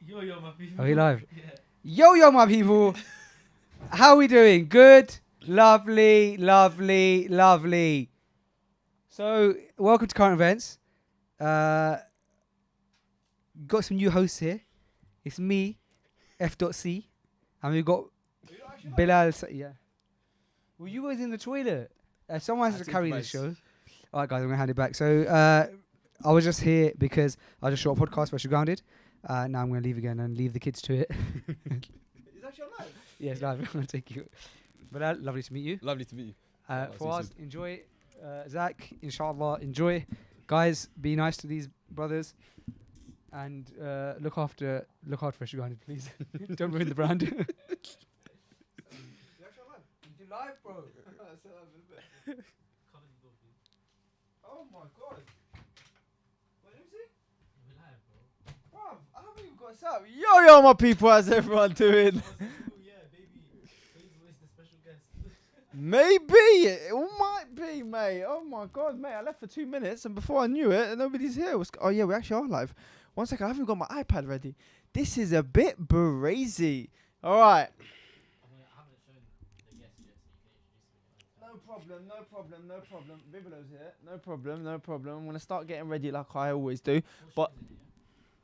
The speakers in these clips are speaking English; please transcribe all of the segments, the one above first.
Yo, my people. Are we live? Yeah. Yo, my people. How we doing? Good? Lovely, lovely, lovely. So, welcome to Current Events. Got some new hosts here. It's me, F.C. And we've got Bilal. Yeah. Well, you was in the toilet. Someone has to carry this show. All right, guys, I'm going to hand it back. So, I was just here because I just shot a podcast, Special Grounded. Now I'm going to leave again and leave the kids to it. Is that your live? Yes, live. I'm going to take you. But lovely to meet you. Lovely to meet you. Fawaz, enjoy. Zach, inshallah, enjoy. Guys, be nice to these brothers. And look after Special Grounded, please. Don't ruin the brand. Is that your live? You live, bro. Oh my god. What did you see? Bruv, I haven't even got set up. Yo, my people, how's everyone doing? Maybe. It might be, mate. Oh my god, mate. I left for 2 minutes and before I knew it, nobody's here. Oh yeah, we actually are live. 1 second, I haven't got my iPad ready. This is a bit brazy. Alright. No problem. Bibelo's here. No problem. I'm going to start getting ready like I always do. But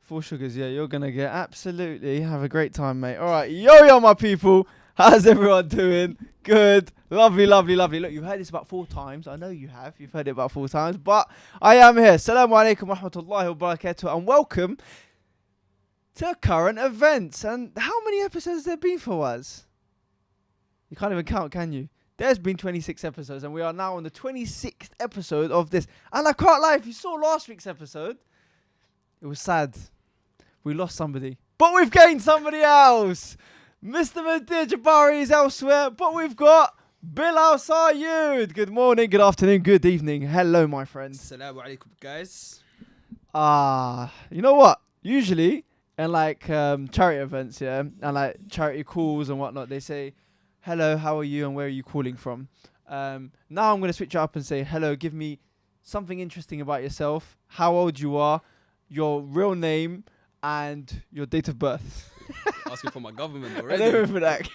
4 sugars, yeah, you're going to get absolutely have a great time, mate. Alright, yo, my people. How's everyone doing? Good. Lovely. Look, you've heard this about 4 times. I know you have. You've heard it about 4 times. But I am here. Assalamu alaikum wa rahmatullahi wa barakatuh. And welcome to Current Events. And how many episodes has there been for us? You can't even count, can you? There's been 26 episodes. And we are now on the 26th episode of this. And I can't lie, if you saw last week's episode, it was sad. We lost somebody. But we've gained somebody else. Mr. Nadir Jabari is elsewhere, but we've got Bilal Sayoud. Good morning, good afternoon, good evening. Hello, my friends. Assalamu alaikum, guys. You know what? Usually, in like charity events, yeah, and like charity calls and whatnot, they say, hello, how are you and where are you calling from? Now I'm going to switch it up and say, hello, give me something interesting about yourself, how old you are, your real name, and your date of birth. Asking for my government And already. everything for that.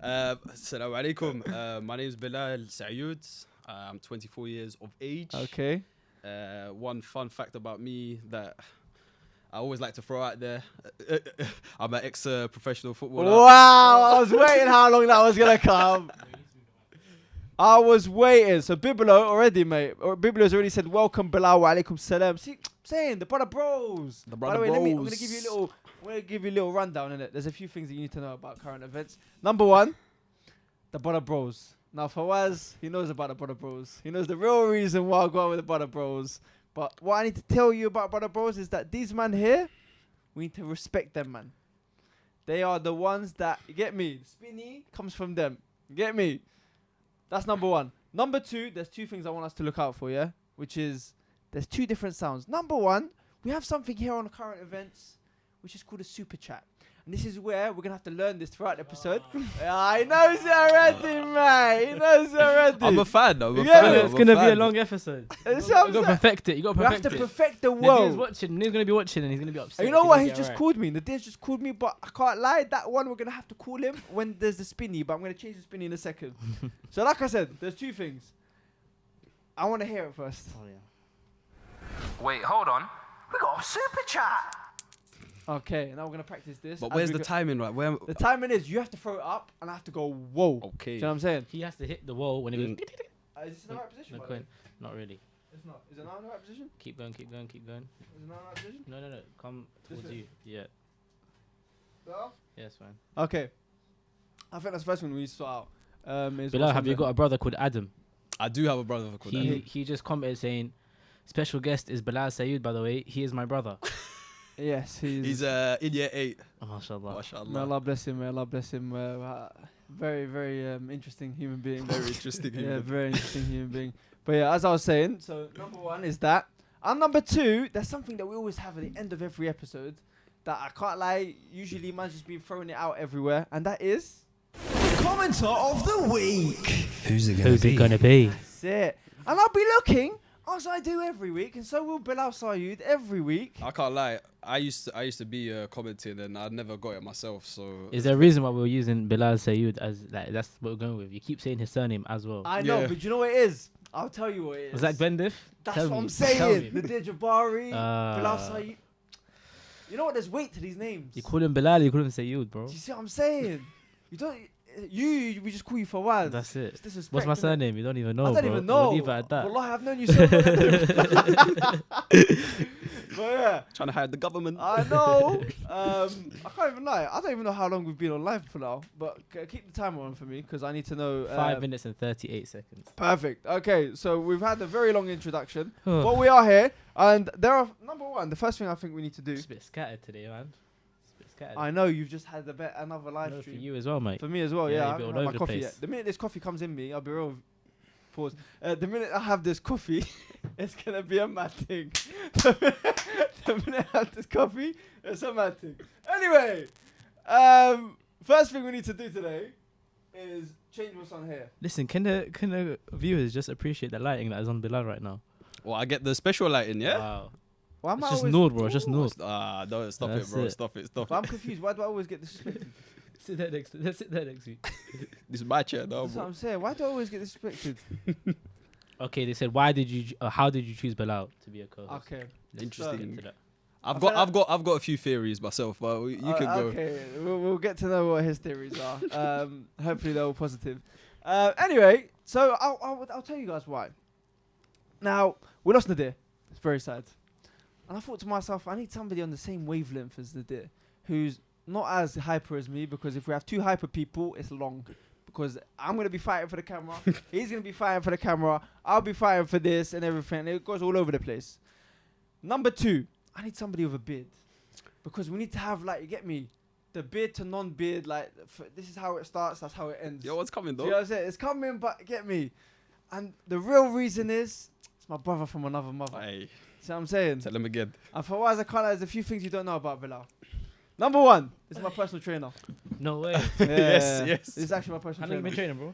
Assalamu alaikum. My name is Bilal Sayoud. I'm 24 years of age. Okay. One fun fact about me that I always like to throw out there. I'm an ex-professional footballer. Wow, I was waiting how long that was going to come. I was waiting. So Bibelo already, mate. Bibelo's already said, welcome, Bilal wa alaikum salam. See, I'm saying, the brother bros. The By brother the way, I'm bros. going to give you a little rundown in it. There's a few things that you need to know about current events. Number 1, the brother bros. Now, Fawaz, he knows about the brother bros. He knows the real reason why I go out with the brother bros. But what I need to tell you about brother bros is that these man here, we need to respect them, man. They are the ones that, you get me? Spinny comes from them. You get me? That's number 1. Number 2, there's 2 things I want us to look out for, yeah? Which is, there's 2 different sounds. Number 1, we have something here on the current events, which is called a super chat. And this is where we're going to have to learn this throughout the episode. I know it's already, mate. He knows already. I'm a fan. I'm a Yeah, fan. It's going to be a long episode. It's You what I'm got to saying. perfect it. You got to We have perfect to it. perfect the Nadir's world. watching. Nadir's going to be watching and he's going to be upset. And you know if what? he He doesn't just get it called me. Nadir's just called me, but I can't lie. That one, we're going to have to call him when there's the spinny, but I'm going to change the spinny in a second. So like I said, there's 2 things. I want to hear it first. right. Oh, yeah. Wait, hold on. We got a super chat. Okay, now we're going to practice this. But as where's we the go- timing? Right? Where? The timing is you have to throw it up and I have to go, whoa. Okay. Do you know what I'm saying? He has to hit the wall when he goes. Is this in the right position? No, by the way? not really. It's not. Is it not in the right position? Keep going. Is it not in the right position? No. Come This towards way? you. Yeah. No? Yeah, it's fine. Okay. I think that's the first one we need to sort out. Is Bilal, what's have on you there. got a brother called Adam? I do have a brother called Nadir. He just commented saying, special guest is Bilal Sayoud, by the way. He is my brother. Yes, He's in year 8. Oh, mashallah. May MashaAllah. Allah bless him. May Allah bless him. Very, very interesting human being. Very interesting. Yeah, human. very interesting human being. But yeah, as I was saying, so number 1 is that. And number 2, there's something that we always have at the end of every episode that I can't lie, usually man's just been throwing it out everywhere, and that is... Commenter of the week. Who's it Who's it going to be? That's it. And I'll be looking As I do every week, and so will Bilal Sayoud every week. I can't lie. I used to be commenting, and I never got it myself. So Is there a reason why we're using Bilal Sayoud as like that's what we're going with? You keep saying his surname as well. I know, Yeah. but you know what it is? I'll tell you what it is. Was that Bendif? That's Tell what me, I'm tell saying. me. Nadir Jabari, Uh, Bilal Sayoud. You know what? There's weight to these names. You call him Bilal, you call him Sayoud, bro. Do you see what I'm saying? You don't. We just call you Fawaz. That's it. It's disrespect, What's my innit? surname? You don't even know, I don't bro. even know. We'll leave it at that. Wallahi, I've known you so long. But yeah, trying to hide the government. I know. I can't even lie. I don't even know how long we've been on live for now. But keep the timer on for me because I need to know. 5 minutes and 38 seconds. Perfect. Okay, so we've had a very long introduction, but we are here, and there are number one. The first thing I think we need to do. It's a bit scattered today, man. It's a bit scattered. I know you've just had another live No, for stream. you as well, mate. For me as well, Yeah, yeah. you've I been haven't all had over my the coffee place. yet. The minute this coffee comes in me, I'll be real. Pause. The minute I have this coffee, it's gonna be a mad thing. The minute I have this coffee, it's a mad thing. Anyway, first thing we need to do today is change what's on here. Listen, can the viewers just appreciate the lighting that is on Bilal right now? Well, I get the special lighting, yeah. Wow. Why am It's I just always? Noor, bro. It's just Noor. No, stop That's it, bro. it. Stop it. Stop But I'm it. confused. Why do I always get disrespected? Sit there next. Sit there next week. This is my chair now, That's what bro. I'm saying. Why do I always get disrespected? Okay, they said, why did you? How did you choose Bilal to be a co-host? Okay. Let's Interesting. get into that. I've I feel got a few theories myself, but you can go. Okay, we'll get to know what his theories are. Hopefully they're all positive. Anyway, so I'll tell you guys why. Now, we lost Nadir. It's very sad. And I thought to myself, I need somebody on the same wavelength as Nadir, who's not as hyper as me, because if we have two hyper people, it's long. Because I'm going to be fighting for the camera. He's going to be fighting for the camera. I'll be fighting for this and everything. It goes all over the place. Number two, I need somebody with a beard. Because we need to have, like, you get me? The beard to non-beard, like, this is how it starts, that's how it ends. Yo, what's coming, Do though? you know what I'm saying? It's coming, but get me? And the real reason is, it's my brother from another mother. Hey, See what I'm saying? tell him again. And for why I can't, there's a few things you don't know about Bilal. Number one, this is my personal trainer. No way. Yeah, yes. This is actually my How personal long you been trainer. training, bro?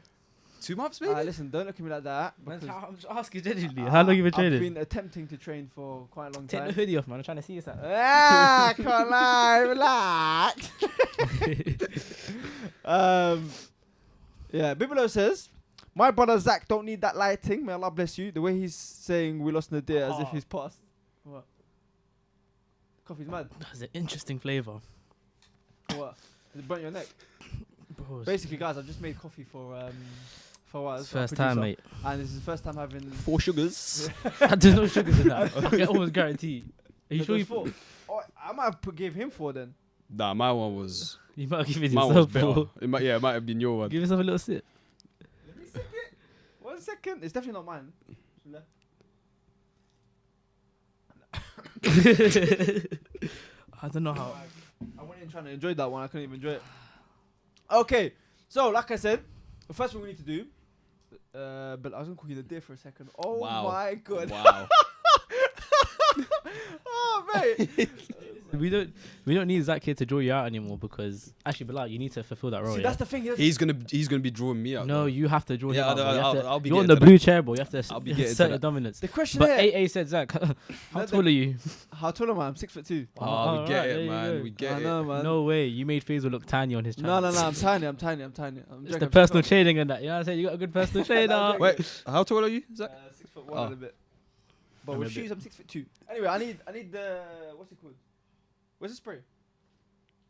2 months, maybe. Listen, don't look at me like that. Man, because I'm just asking genuinely. How long you been training? I've been attempting to train for quite a long Take the time. hoodie off, man. I'm trying to see you. Sir. Can't lie, relax. Yeah, Bibelo says, my brother Zach don't need that lighting. May Allah bless you. The way he's saying we lost Nadir as if he's passed. What? Coffee's mad. That's an interesting flavor. What? Has it burnt your neck? Bro, Basically, guys, I've just made coffee for us. it's first time, mate. And this is the first time having 4 sugars. There's no sugars in that. I can almost guarantee. Are you sure you? four? Oh, I might have gave him 4 then. Nah, my one was. You might have given Mine was yourself, better. bro. It might have been your one. Give yourself a little sip. Let me sip it. 1 second. It's definitely not mine. I don't know how. I went in trying to enjoy that one. I couldn't even enjoy it. Okay, so like I said, the first thing we need to do. But I was gonna call you the deer for a second. Oh Wow. my god. Wow. Oh mate. We don't need Zach here to draw you out anymore because actually, Bilal, you need to fulfill that role. See, Yeah? that's the thing. He's gonna be drawing me out. No, though. you have to draw him Yeah, out. bro. You have to- I'll be you're on getting the to blue chair, bro. You have to I'll be getting to assert your that. dominance. The question But here. AA said, Zach, how No, tall are you? How tall am I? I'm 6'2". Oh, Alright, we get there it, you man. go. We get I it. know, man. No way. You made Faisal look tiny on his channel. No. I'm tiny. I'm It's joking, the I'm personal joking. training and that. You know what I'm saying? You got a good personal trainer. Wait, how tall are you, Zach? 6'1" Oh. and a bit. But I'm with a bit. shoes, I'm 6'2". Anyway, I need the what's it called? Where's the spray?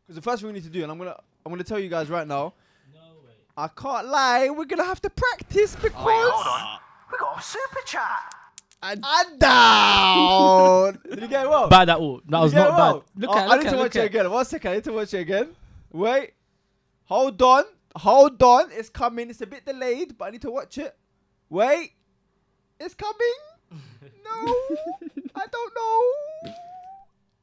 Because the first thing we need to do, and I'm gonna tell you guys right now. No way. I can't lie, we're gonna have to practice because Hold on. We got a super chat. I'm down. Did you get it well? Bad at all. That was Did you get not it well? bad. Look Oh, at I need to watch it again. 1 second, I need to watch it again. Wait. Hold on. It's coming. It's a bit delayed, but I need to watch it. Wait. It's coming. No. I don't know.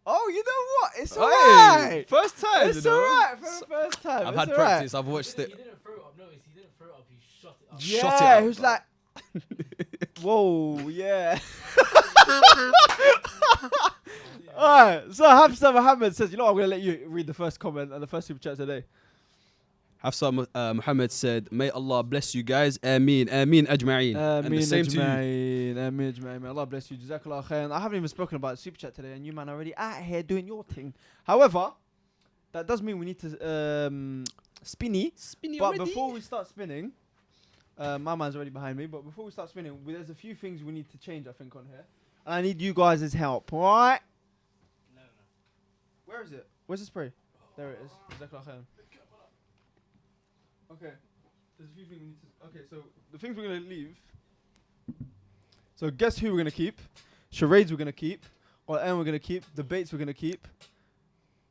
Oh, you know what? It's alright. First time. It's alright for the first time. I've It's had alright. practice. I've watched it. didn't throw it up. Notice he didn't throw it up. He shot it up. Shot it Yeah, out, he was bro. like, whoa, yeah. Alright, so Hamza Mohammed says, you know what, I'm going to let you read the first comment and the first super chat today. Hafsa Muhammad said, "May Allah bless you guys. Ameen, Ameen, Ajma'een." And the same to you. Ameen, Ajma'een. May Allah bless you. Jazakallah khair. I haven't even spoken about super chat today, and you man are already out here doing your thing. However, that does mean we need to spinny. But already? before we start spinning, my man's already behind me. But before we start spinning, there's a few things we need to change, I think, on here, and I need you guys' help. All right? No. Where is it? Where's the spray? There it is. Jazakallah khair. Okay, there's a few things we need to. Okay, so the things we're gonna leave. So guess who we're gonna keep? Charades we're gonna keep. Or N we're gonna keep. Debates we're gonna keep.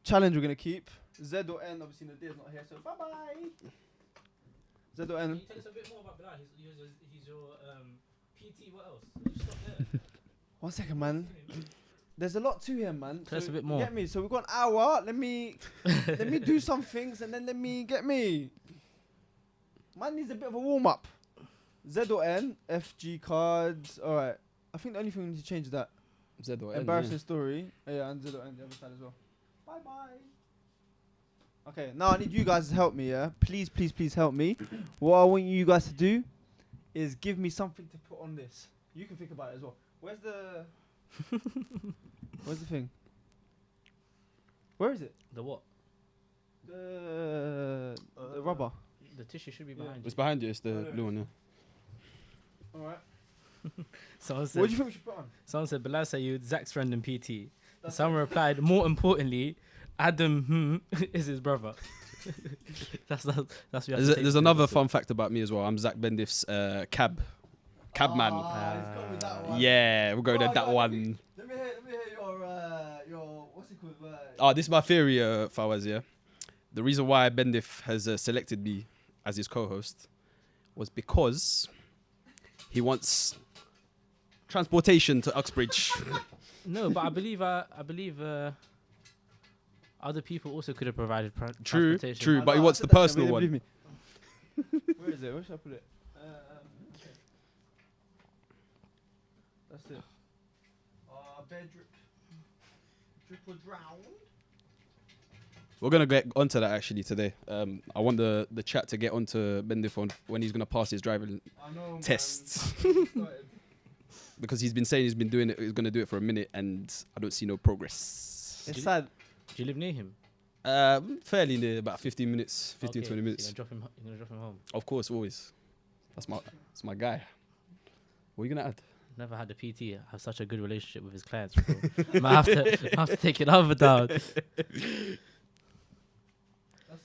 Challenge we're gonna keep. Z or N, obviously Nadir's not here, so bye bye. Z or N. Can you tell us a bit more about Bilal? He's your PT. What else? Just stop there. 1 second, man. There's a lot to him, man. Tell us a bit you more. Get me? So we've got an hour. Let me do some things and then let me get me. Man needs a bit of a warm up. Z or N, FG cards. All right. I think the only thing we need to change is that. Z or N, Embarrassing story. Yeah, and Z or N the other side as well. Bye bye. Okay, now I need you guys to help me. Yeah, please, please, please help me. What I want you guys to do is give me something to put on this. You can think about it as well. Where's the thing? Where is it? The what? The rubber. The tissue should be behind you. It's behind you. It's the blue one. Yeah. All right. Someone What do you said, think we should put on? someone said Bilal Sayed, Zach's friend in PT. That's Someone replied, more importantly, Adam is his brother. that's what you have to take There's from another this. fun fact about me as well. I'm Zach Bendif's cab man. He's got me that one. Yeah, we'll go Oh, with that no, one. Let me hear your what's it called? Oh, this is my theory, Fawaz, yeah. The reason why Bendif has selected me as his co-host was because he wants transportation to Uxbridge. No, but I believe other people also could have provided True, transportation. true, but he I wants said the that, personal yeah, one. believe me. Where is it? Where should I put it? Okay. That's it. Bed drip or drown. We're gonna get onto that actually today. I want the chat to get onto Bendif on when he's gonna pass his driving I know. tests. Man. Because he's been saying he's been doing it, he's gonna do it for a minute, and I don't see no progress. It's sad. Do you live near him? Fairly near, about 15 minutes, 15, Okay, 20 so minutes. You're gonna drop him home. Of course, always. That's my guy. What are you gonna add? Never had a PT have such a good relationship with his clients. Bro. I have to take it over down. That's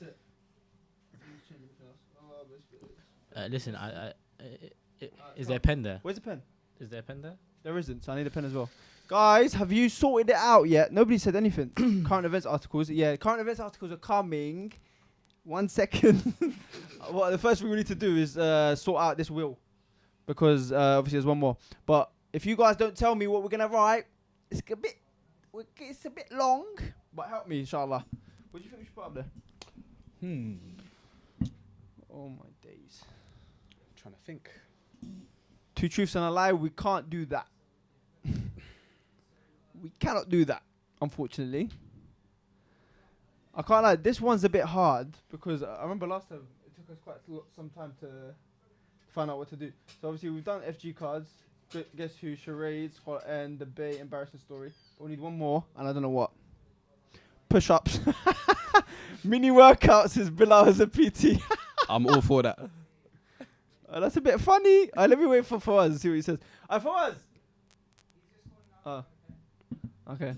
it. Listen, is there a pen there? Where's the pen? Is there a pen there? There isn't, so I need a pen as well. Guys, have you sorted it out yet? Nobody said anything. Current events articles. Yeah, current events articles are coming. 1 second. Well, the first thing we need to do is sort out this will. Because obviously there's one more. But if you guys don't tell me what we're going to write, it's a bit long. But help me, inshallah. What do you think we should put up there? Oh, my days. Trying to think. 2 truths and a lie, we can't do that. We cannot do that, unfortunately. I can't lie, this one's a bit hard because I remember last time it took us quite some time to find out what to do. So obviously we've done FG cards, guess who, charades, and debate, embarrassing story. But we need one more, and I don't know what. Push-ups. Mini workouts is Bilal as a PT. I'm all for that. That's a bit funny. Let me wait for Fawaz and see what he says. Fawaz! Okay.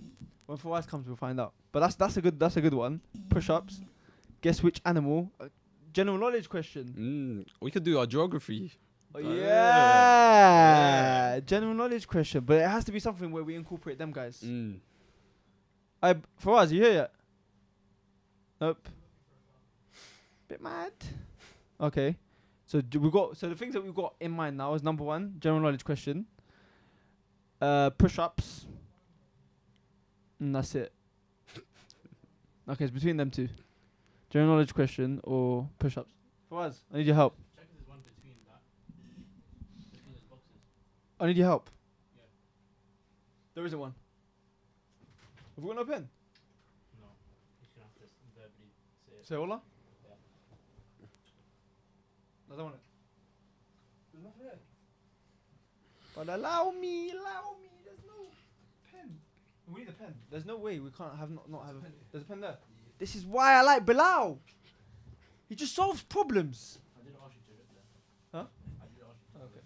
When Fawaz comes, we'll find out. But that's a good one. Push-ups. Guess which animal? General knowledge question. We could do our geography. Oh, yeah. General knowledge question. But it has to be something where we incorporate them guys. Fawaz, you here yet? Nope. Bit mad. Okay. So the things that we've got in mind now is number 1, general knowledge question. Push-ups. And that's it. Okay, it's between them two. General knowledge question or push-ups. Fawaz, I need your help. Check if there's one between those boxes. I need your help. Yeah. There isn't one. Have we got no pen? No. You should have to verbally say it. Say hola? I don't want it. There's nothing here. But allow me. There's no pen. We need a pen. There's no way we can't have not have a pen. There's a pen there. This is why I like Bilal. He just solves problems. I didn't ask you to rip there. Huh? I did ask you. Okay.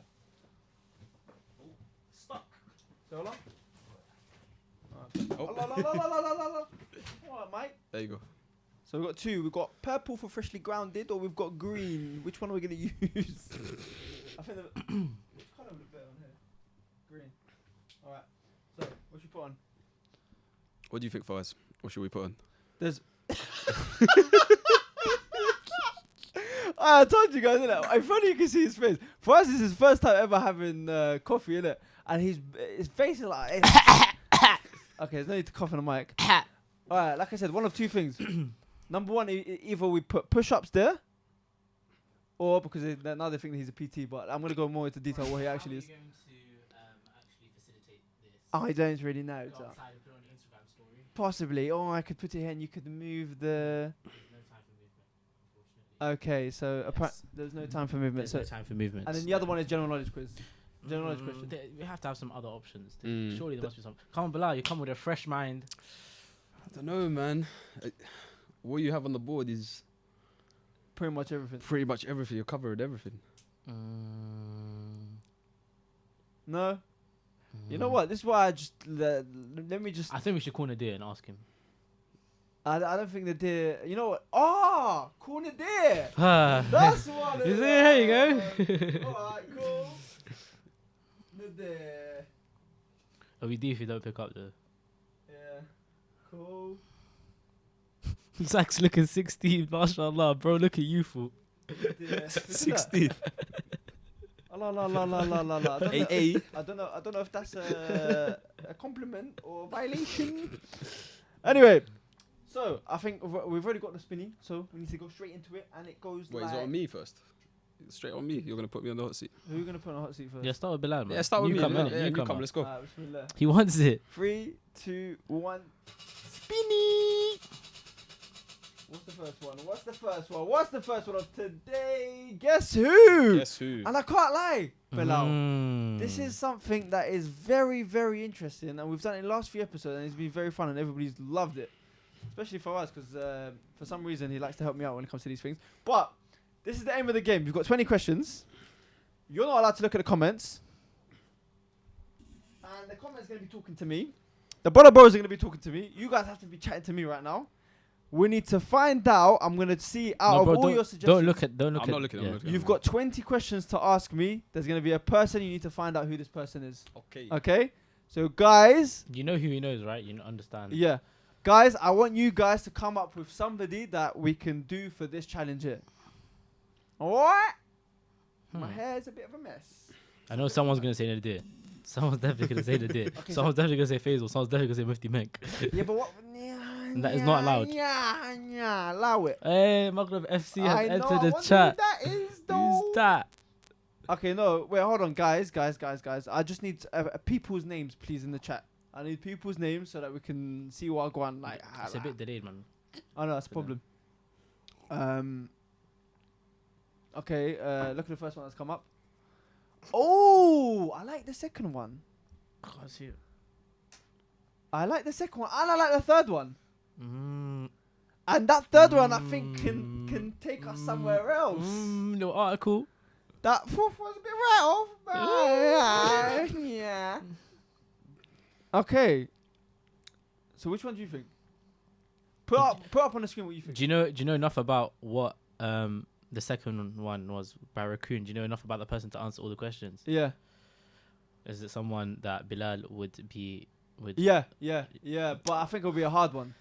Stuck. So hold on. Oh. Alright, mate. There you go. So we've got two. We've got purple for freshly grounded, or we've got green. Which one are we going to use? I think which colour would look better on here? Green. Alright. So, what should we put on? What do you think, Fawaz? What should we put on? There's... I told you guys, innit? It's funny you can see his face. For us, this is his first time ever having coffee, innit? And his face is like... Okay, there's no need to cough on the mic. Alright, like I said, one of two things. Number one, either we put push-ups there, or because now they think that he's a PT, but I'm going to go more into detail what he actually is. How are you going to actually facilitate this? I don't really know. Go So. outside and put it on your Instagram story. Possibly. Or I could put it here and you could move the... There's no time for movement, unfortunately. Okay, so Yes. there's no time for movement. There's So no time for movement. and then the other one is general knowledge quiz. General knowledge question. We have to have some other options. Mm. Surely there must be some. Come on, Bilal, you come with a fresh mind. I don't know, man. What you have on the board is Pretty much everything. pretty much everything. You're covered everything. No? You know what? This is why I just... let me just... I think we should call Nadir and ask him. I don't think the deer... You know what? Oh! Cool Nadir! That's That's what it is. There you go. Alright, cool. Nadir. Are we do if you don't pick up though? Yeah. Cool. Zach's looking 16, mashallah, bro. Look at you, fool. Nadir. 16. La la la la la la la. AA. I don't know if that's a compliment or violation. Anyway, so I think we've already got the spinny, so we need to go straight into it, and it goes Wait, like... is it on me first? Straight on me. You're gonna put me on the hot seat. Who are you gonna put on the hot seat first? Yeah, start with Bilal, man. Yeah, start with you me. Come, Yeah, innit? yeah, You come, Let's go. Bismillah. He wants it. 3, 2, 1. Spinny. What's the first one of today? Guess who? Guess who? And I can't lie, Bilal. Mm. This is something that is very, very interesting, and we've done it in the last few episodes, and it's been very fun, and everybody's loved it, especially for us, because for some reason he likes to help me out when it comes to these things. But this is the aim of the game. You've got 20 questions. You're not allowed to look at the comments, and the comments are going to be talking to me. The brother bros are going to be talking to me. You guys have to be chatting to me right now. We need to find out. I'm going to see out No, bro, of all your suggestions. Don't look at. I'm not looking. I'm yeah. not looking. You've got 20 questions to ask me. There's going to be a person. You need to find out who this person is. Okay. Okay? So, guys, You know who he knows, right? You understand. yeah. Guys, I want you guys to come up with somebody that we can do for this challenge here. Alright? My hair's a bit of a mess. I know someone's gonna say Nadir. Someone's definitely gonna say Nadir. Okay, Someone's definitely gonna say Faisal. Someone's definitely gonna say Mufti Menk. Yeah, but what? That is not allowed. Yeah, allow it. Hey, Maghreb FC has I know, entered I the wonder chat. who that is, though. Who's that? Okay, no, wait, hold on, guys. I just need people's names, please, in the chat. I need people's names so that we can see what I go on like. It's a bit delayed, man. Oh no, that's a problem. Okay, look at the first one that's come up. Oh, I like the second one. Can't see it. I like the second one, and I like the third one. Mm. And that third one, I think, can take us somewhere else. No article. That fourth was a bit right off, but yeah. Okay. So which one do you think? Put up on the screen what you think. Do you know enough about what the second one was by Raccoon? Do you know enough about the person to answer all the questions? Yeah. Is it someone that Bilal would be with? Yeah. But I think it'll be a hard one.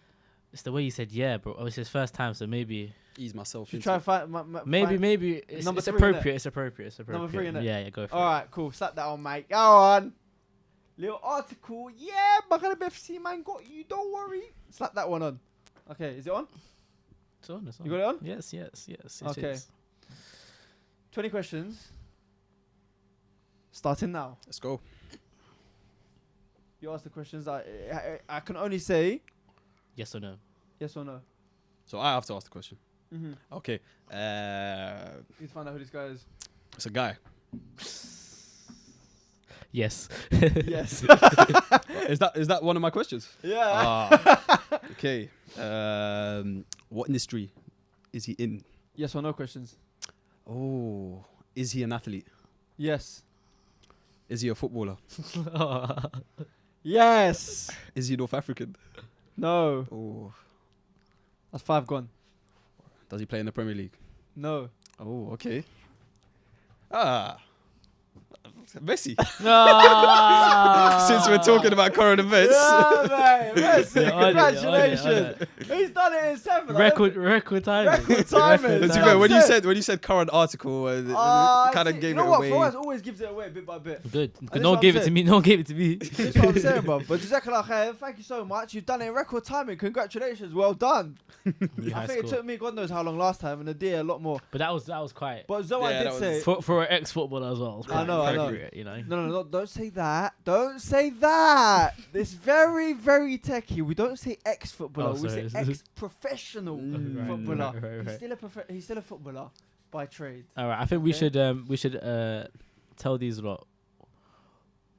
It's the way you said yeah, bro. Oh, it's his first time, so maybe. Ease myself. Should into try it. and find. Maybe it's Number 3, appropriate. It's appropriate. Number 3, innit? Yeah, go for All it. right, cool. Slap that on, mate. Go on. Little article. Yeah, Maghreb FC man got you. Don't worry. Slap that one on. Okay, is it on? It's on. It's on. You got it on? Yes. It Okay. is. 20 questions. Starting now. Let's go. You ask the questions. I can only say Yes or no? yes or no. So I have to ask the question. Mm-hmm. Okay. Need to find out who this guy is. It's a guy. Yes. Yes. Is that one of my questions? Yeah. Okay. What industry is he in? Yes or no questions? Oh, is he an athlete? Yes. Is he a footballer? Yes. Is he North African? No. Oh, That's 5 gone. does he play in the Premier League? No. Oh, okay. Messi. Since we're talking about current events. Yeah, mate. Messi, You're on it, you're on it, congratulations. He's done it in 7. Record timing. Record timing. To be Yeah. fair, when you said current article, kind of gave you know it what? away. Fawaz always gives it away bit by bit. Good. that's No what one gave I'm it to saying. me. No one gave it to me. That's what I'm saying, bro. But Jazakallah khair, thank you so much. You've done it in record timing. Congratulations. Well done. I think it took me God knows how long last time, and Nadir a lot more. But that was quite But Zoa Yeah, did that say. for an ex-footballer as well. I know, I know. Appropriate, you know. No, don't say that. Don't say that. It's very, very techie. We don't say ex-footballer. Oh, We sorry. say ex-professional footballer. Right. He's still a footballer by trade. All right. I think we Okay. should tell these lot.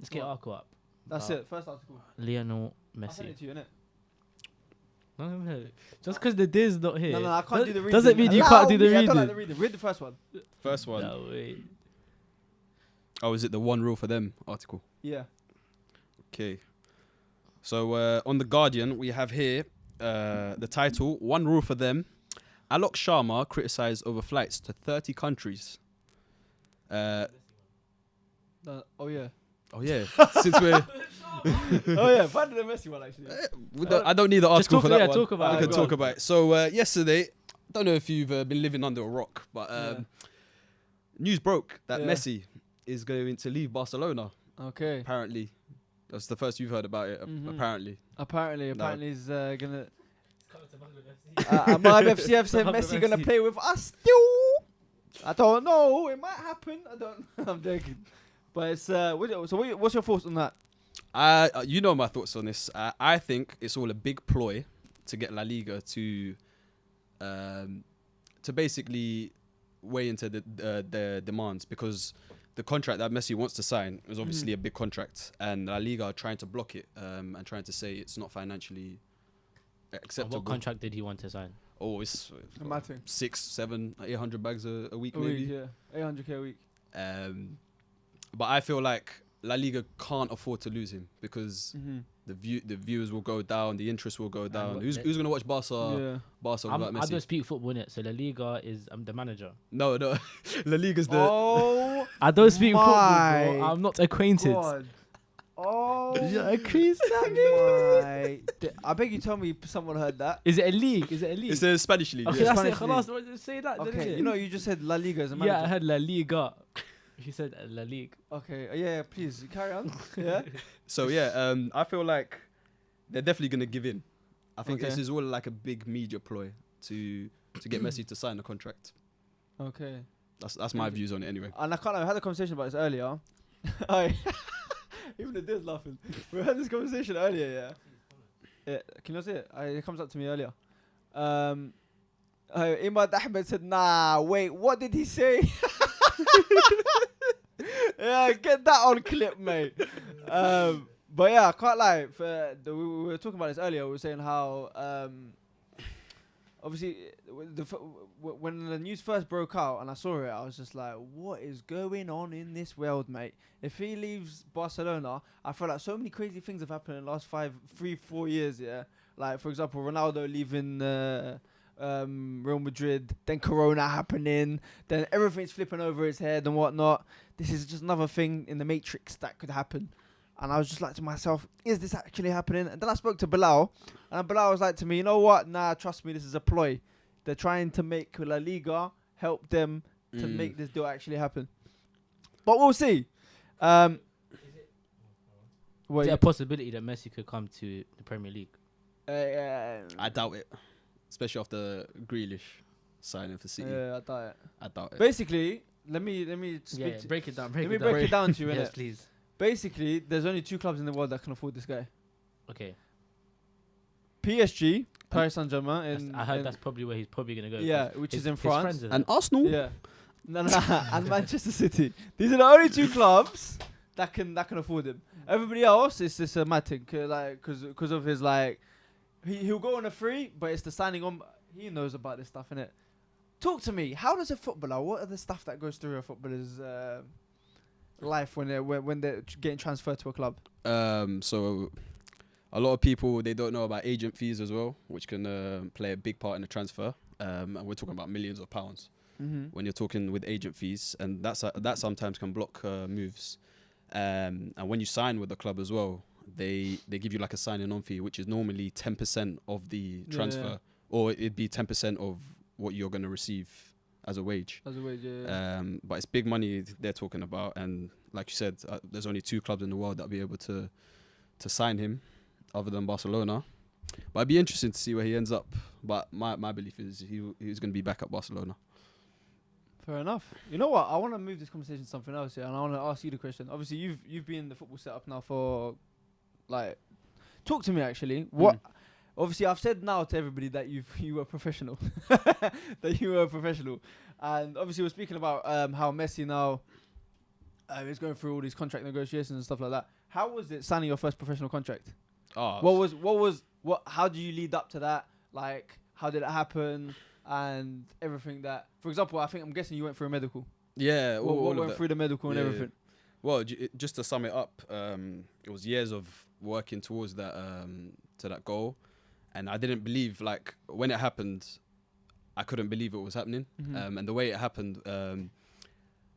Let's get What? article up. That's it. First article. Lionel I'll send Messi. it to you, innit? No. Just because the Diz's not here. No, I can't do the reading. Doesn't mean you Allow can't do the me, I reading. don't like the reading. Read the first one. First one. No way. Oh, is it the one rule for them article? Yeah. Okay. So on The Guardian, we have here the title, One Rule for Them. Alok Sharma criticised over flights to 30 countries. Oh yeah. Oh, yeah. Since we're... Oh yeah. Find the Messi one actually. I don't need the article talk- for that yeah, one. talk about I it. can Go talk on. about it. So yesterday, don't know if you've been living under a rock, but Yeah. news broke that Yeah. Messi is going to leave Barcelona, Okay. apparently. That's the first you've heard about it, Mhm. apparently. Apparently he's gonna. Coming Ahmad FC have said Messi gonna play with us still. I don't know. It might happen. I don't. I'm joking. But it's what's your thoughts on that? You know my thoughts on this. I think it's all a big ploy to get La Liga to basically weigh into the demands, because the contract that Messi wants to sign is obviously a big contract, and La Liga are trying to block it and trying to say it's not financially acceptable. What contract did he want to sign? Oh, it's Matter. 6, 7, 800 bags a week A maybe. week, yeah. 800k a week. But I feel like La Liga can't afford to lose him, because Mm-hmm. the viewers will go down, the interest will go down. what- Who's going to watch Barca Yeah. without I Messi? don't speak football, innit? So La Liga I'm the manager. No. La Liga's the... Oh I don't speak football, my bro. I'm not acquainted. God. Oh. You're crazy, my. I beg you tell me someone heard that. Is it a league? It's the Spanish league. Okay, yeah. that's it. Spanish Khalas, say that. then, Okay, innit? you know you just said La Liga as a manager. Yeah, I heard La Liga. She said La Liga. Okay, yeah, please carry on. Yeah. So yeah, I feel like they're definitely going to give in. I think Okay. this is all like a big media ploy to get Messi to sign a contract. Okay. That's my views on it anyway. And I had a conversation about this earlier. I even the dude's laughing. We had this conversation earlier, yeah. Can you see it? It comes up to me earlier. Imad Ahmed said, "Nah, wait, what did he say?" Yeah, get that on clip, mate. But yeah, I can't lie. We were talking about this earlier. We were saying how obviously when the news first broke out and I saw it, I was just like, what is going on in this world, mate? If he leaves Barcelona, I feel like so many crazy things have happened in the last 3-4 years, yeah? Like, for example, Ronaldo leaving Real Madrid, then Corona happening, then everything's flipping over his head and whatnot. This is just another thing in the Matrix that could happen. And I was just like to myself, is this actually happening? And then I spoke to Bilal, and Bilal was like to me, you know what? Nah, trust me, this is a ploy. They're trying to make La Liga help them to make this deal actually happen. But we'll see. Is there a possibility that Messi could come to the Premier League? I doubt it, especially after Grealish signing for City. Yeah, I doubt it. I doubt it. Basically, let me speak to break it down. let me break it down to you, Yes, innit? please. Basically, there's only 2 clubs in the world that can afford this guy. Okay. PSG Paris Saint-Germain. I heard that's probably where he's probably gonna go. Yeah, 'cause which is his- in his France. friends are there. And Arsenal. Yeah. No, and Manchester City. These are the only two clubs that can afford him. Everybody else is just a mad thing, because of his like, he'll go on a free, but it's the signing on. He knows about this stuff, innit? Talk to me. How does a footballer? What are the stuff that goes through a footballer's life when they're getting transferred to a club? So a lot of people, they don't know about agent fees as well, which can play a big part in the transfer. And we're talking about millions of pounds when you're talking with agent fees, and that sometimes can block moves. And when you sign with the club as well, they give you like a signing on fee, which is normally 10% of the transfer, or it'd be 10% of what you're going to receive as a wage. As a wage, yeah. But it's big money they're talking about, and like you said, there's only 2 clubs in the world that'll be able to sign him, other than Barcelona. But it'd be interesting to see where he ends up. But my belief is he's going to be back at Barcelona. Fair enough. You know what? I want to move this conversation to something else here, and I want to ask you the question. Obviously, you've been in the football setup now for, like, talk to me actually. What? Obviously, I've said now to everybody that you were professional, that you were a professional, and obviously we're speaking about how Messi now is going through all these contract negotiations and stuff like that. How was it signing your first professional contract? How do you lead up to that? Like, how did it happen? And everything that, for example, I'm guessing you went through a medical. Yeah, what went through the medical and everything? Well, just to sum it up, it was years of working towards that to that goal, and I didn't believe, like, when it happened, I couldn't believe it was happening. And the way it happened,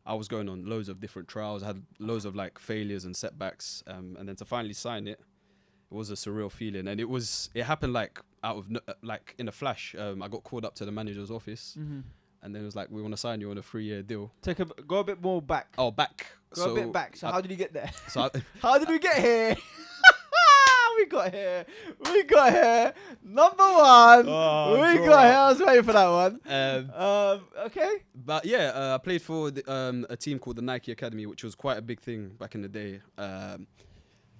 I was going on loads of different trials. I had loads of like failures and setbacks, and then to finally sign it, it was a surreal feeling. And it happened like out of like in a flash. I got called up to the manager's office, and then it was like, we want to sign you on a 3-year deal. Go a bit more back. Oh, back. Go a bit back. So how did you get there? So How did we get here? We got here. Number one. We got here. I was waiting for that one. Okay. But yeah, I played for a team called the Nike Academy, which was quite a big thing back in the day.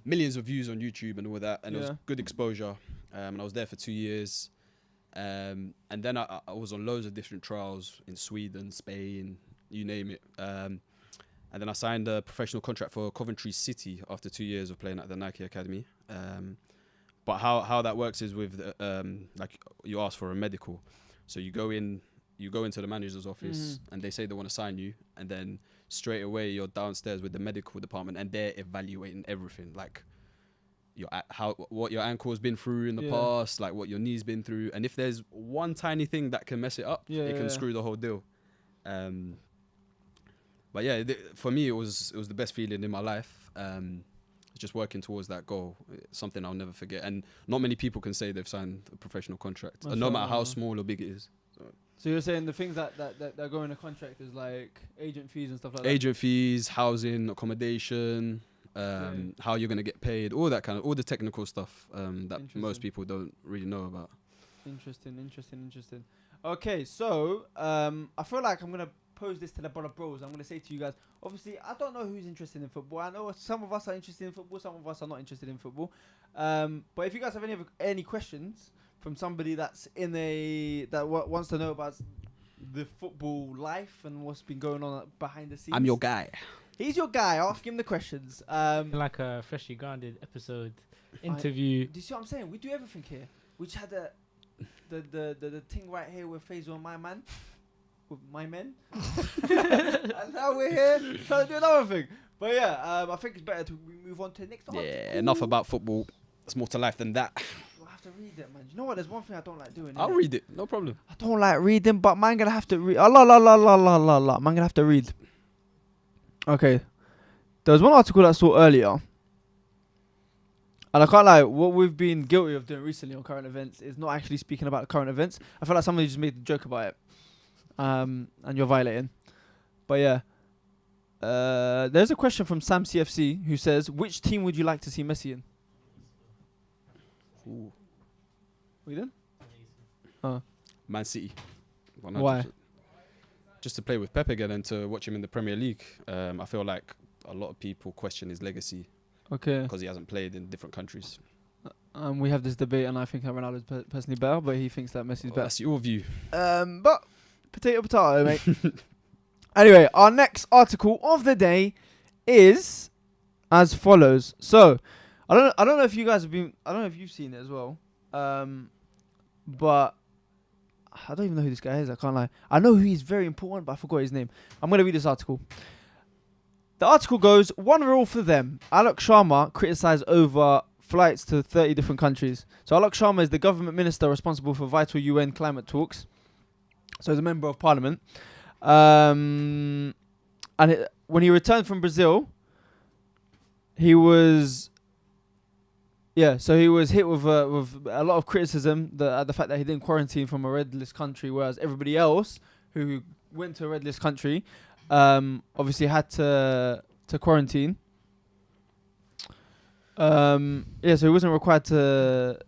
Millions of views on YouTube and all that, and it was good exposure. And I was there for 2 years. And then I was on loads of different trials in Sweden, Spain, you name it. And then I signed a professional contract for Coventry City after 2 years of playing at the Nike Academy. But how that works is with like, you ask for a medical, so you go into the manager's office and they say they want to sign you, and then straight away you're downstairs with the medical department and they're evaluating everything, like what your ankle's been through in the past, like what your knee's been through, and if there's one tiny thing that can mess it up, it can screw the whole deal. But yeah, for me, it was the best feeling in my life. Just working towards that goal, something I'll never forget. And not many people can say they've signed a professional contract, and no matter how small or big it is. So you're saying the things that go in a contract is like agent fees and stuff like that? Agent fees, housing, accommodation, how you're going to get paid, all the technical stuff that most people don't really know about. Interesting. Okay, so I feel like I'm going to pose this to the brother bros. I'm going to say to you guys, obviously, I don't know who's interested in football. I know some of us are interested in football, some of us are not interested in football. But if you guys have any questions from somebody that's wants to know about the football life and what's been going on behind the scenes, I'm your guy. He's your guy. Ask him the questions. Like a freshly grounded episode interview. Do you see what I'm saying? We do everything here. We just had the thing right here with Faisal and my man. With my men. And now we're here trying to do another thing. But yeah, I think it's better to move on to the next article. Yeah, enough about football. There's more to life than that. I have to read it, man. You know what? There's one thing I don't like doing. I'll read it. No problem. I don't like reading, but man gonna have to read. Man gonna have to read. Okay. There was one article I saw earlier. And I can't lie, what we've been guilty of doing recently on current events is not actually speaking about current events. I feel like somebody just made a joke about it. And you're violating. But yeah. There's a question from Sam CFC who says, which team would you like to see Messi in? Ooh. We done? Oh. Man City. 100%. Why? Just to play with Pep again and to watch him in the Premier League. I feel like a lot of people question his legacy. Okay. Because he hasn't played in different countries. We have this debate, and I think that Ronaldo's personally better, but he thinks that Messi's better. That's your view. But potato, mate. Anyway, our next article of the day is as follows. So, I don't know if you guys have been. I don't know if you've seen it as well. But I don't even know who this guy is. I can't lie. I know he's very important, but I forgot his name. I'm gonna read this article. The article goes: one rule for them. Alok Sharma criticised over flights to 30 different countries. So Alok Sharma is the government minister responsible for vital UN climate talks. So he's a member of parliament. When he returned from Brazil, he was hit with a lot of criticism the fact that he didn't quarantine from a red list country, whereas everybody else who went to a red list country obviously had to quarantine. So he wasn't required to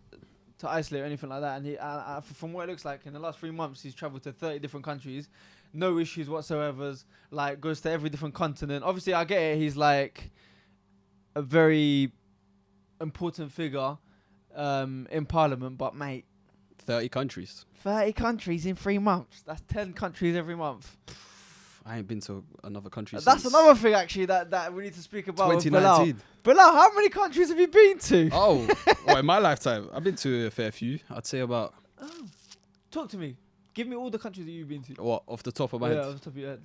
isolate or anything like that. And he, from what it looks like, in the last 3 months, he's travelled to 30 different countries, no issues whatsoever. Like, goes to every different continent. Obviously, I get it. He's like a very important figure in Parliament, but mate, 30 countries. 30 countries in 3 months. That's 10 countries every month. I ain't been to another country That's since another thing actually that we need to speak about. 2019. Bilal, how many countries have you been to? Oh, well, in my lifetime, I've been to a fair few. I'd say about... Talk to me. Give me all the countries that you've been to. What, off the top of my Yeah, head? off the top of your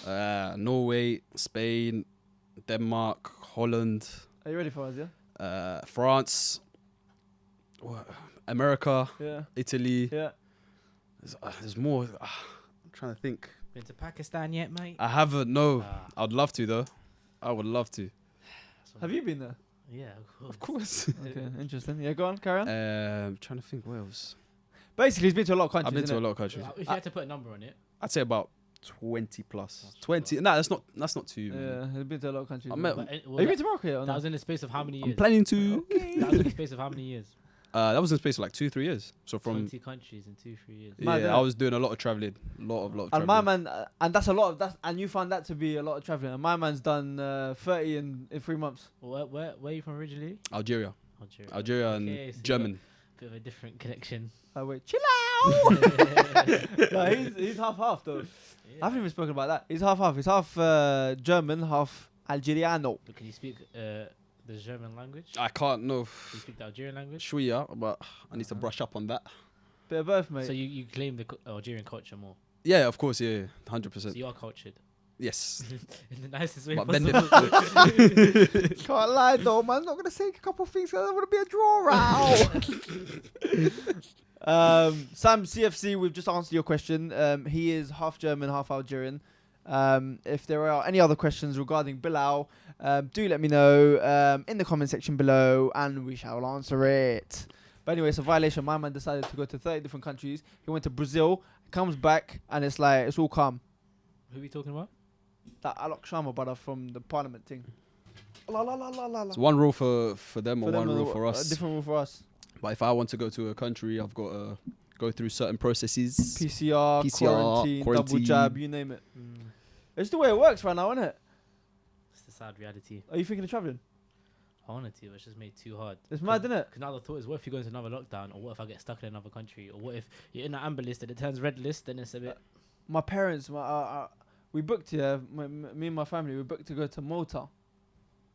head. Norway, Spain, Denmark, Holland, Are you ready for us, yeah? France, America, Yeah. Italy. Yeah. There's more. I'm trying to think. Been to Pakistan yet, mate? I haven't. No, Ah. I'd love to though. I would love to. Have you been there? Yeah, Of course. Okay, interesting. Yeah, go on, carry on. Trying to think where else. Basically, he's been to a lot of countries. I've been to a innit? lot of countries. If you had to put a number on it, I'd say about 20 plus. That's 20. Nah, that's not too. Yeah, he's been to a lot of countries. I innit? met- but, Have you been to Morocco yet? Or that no? was in the space of how many I'm years? planning to. That was in the space of how many years? That was in space of like 2-3 years. So from 20 countries in 2-3 years. Mad, yeah, innit? I was doing a lot of traveling. Lot of And traveling. my man, and that's a lot of that, and you found that to be a lot of traveling. And my man's done 30 in 3 months. Where are you from originally? Algeria Okay, and so you got German. a bit of a different connection. Oh wait, chill out. No, he's half though. I haven't even spoken about that. He's half. He's half German, half Algeriano. But can you speak the German language? I can't know. Can you speak the Algerian language? Shwiya, but I need to brush up on that. Bit of both, mate. So you claim the Algerian culture more. Yeah, of course, yeah, 100%. So you are cultured Yes. in the nicest way But bend possible. Can't lie though, man. I'm not gonna say a couple of things because I want to be a draw out. Sam CFC, we've just answered your question. He is half German, half Algerian. If there are any other questions regarding Bilal, do let me know in the comment section below, and we shall answer it. But anyway, it's a violation. My man decided to go to 30 different countries. He went to Brazil, comes back, and it's like it's all calm. Who are we talking about? That Alok Sharma brother from the Parliament thing. La la la la la la. It's one rule for them or For them, one rule for a us. different rule for us. But if I want to go to a country, I've got to go through certain processes. PCR, PCR, quarantine, double jab, you name it. It's the way it works right now, isn't it? It's the sad reality. Are you thinking of travelling? I wanted to, but it's just made too hard. It's mad, isn't it? Because now the thought is, what if you go into another lockdown, or what if I get stuck in another country, or what if you're in an amber list and it turns red list, then it's a bit. My parents, we booked here. Me and my family, we booked to go to Malta,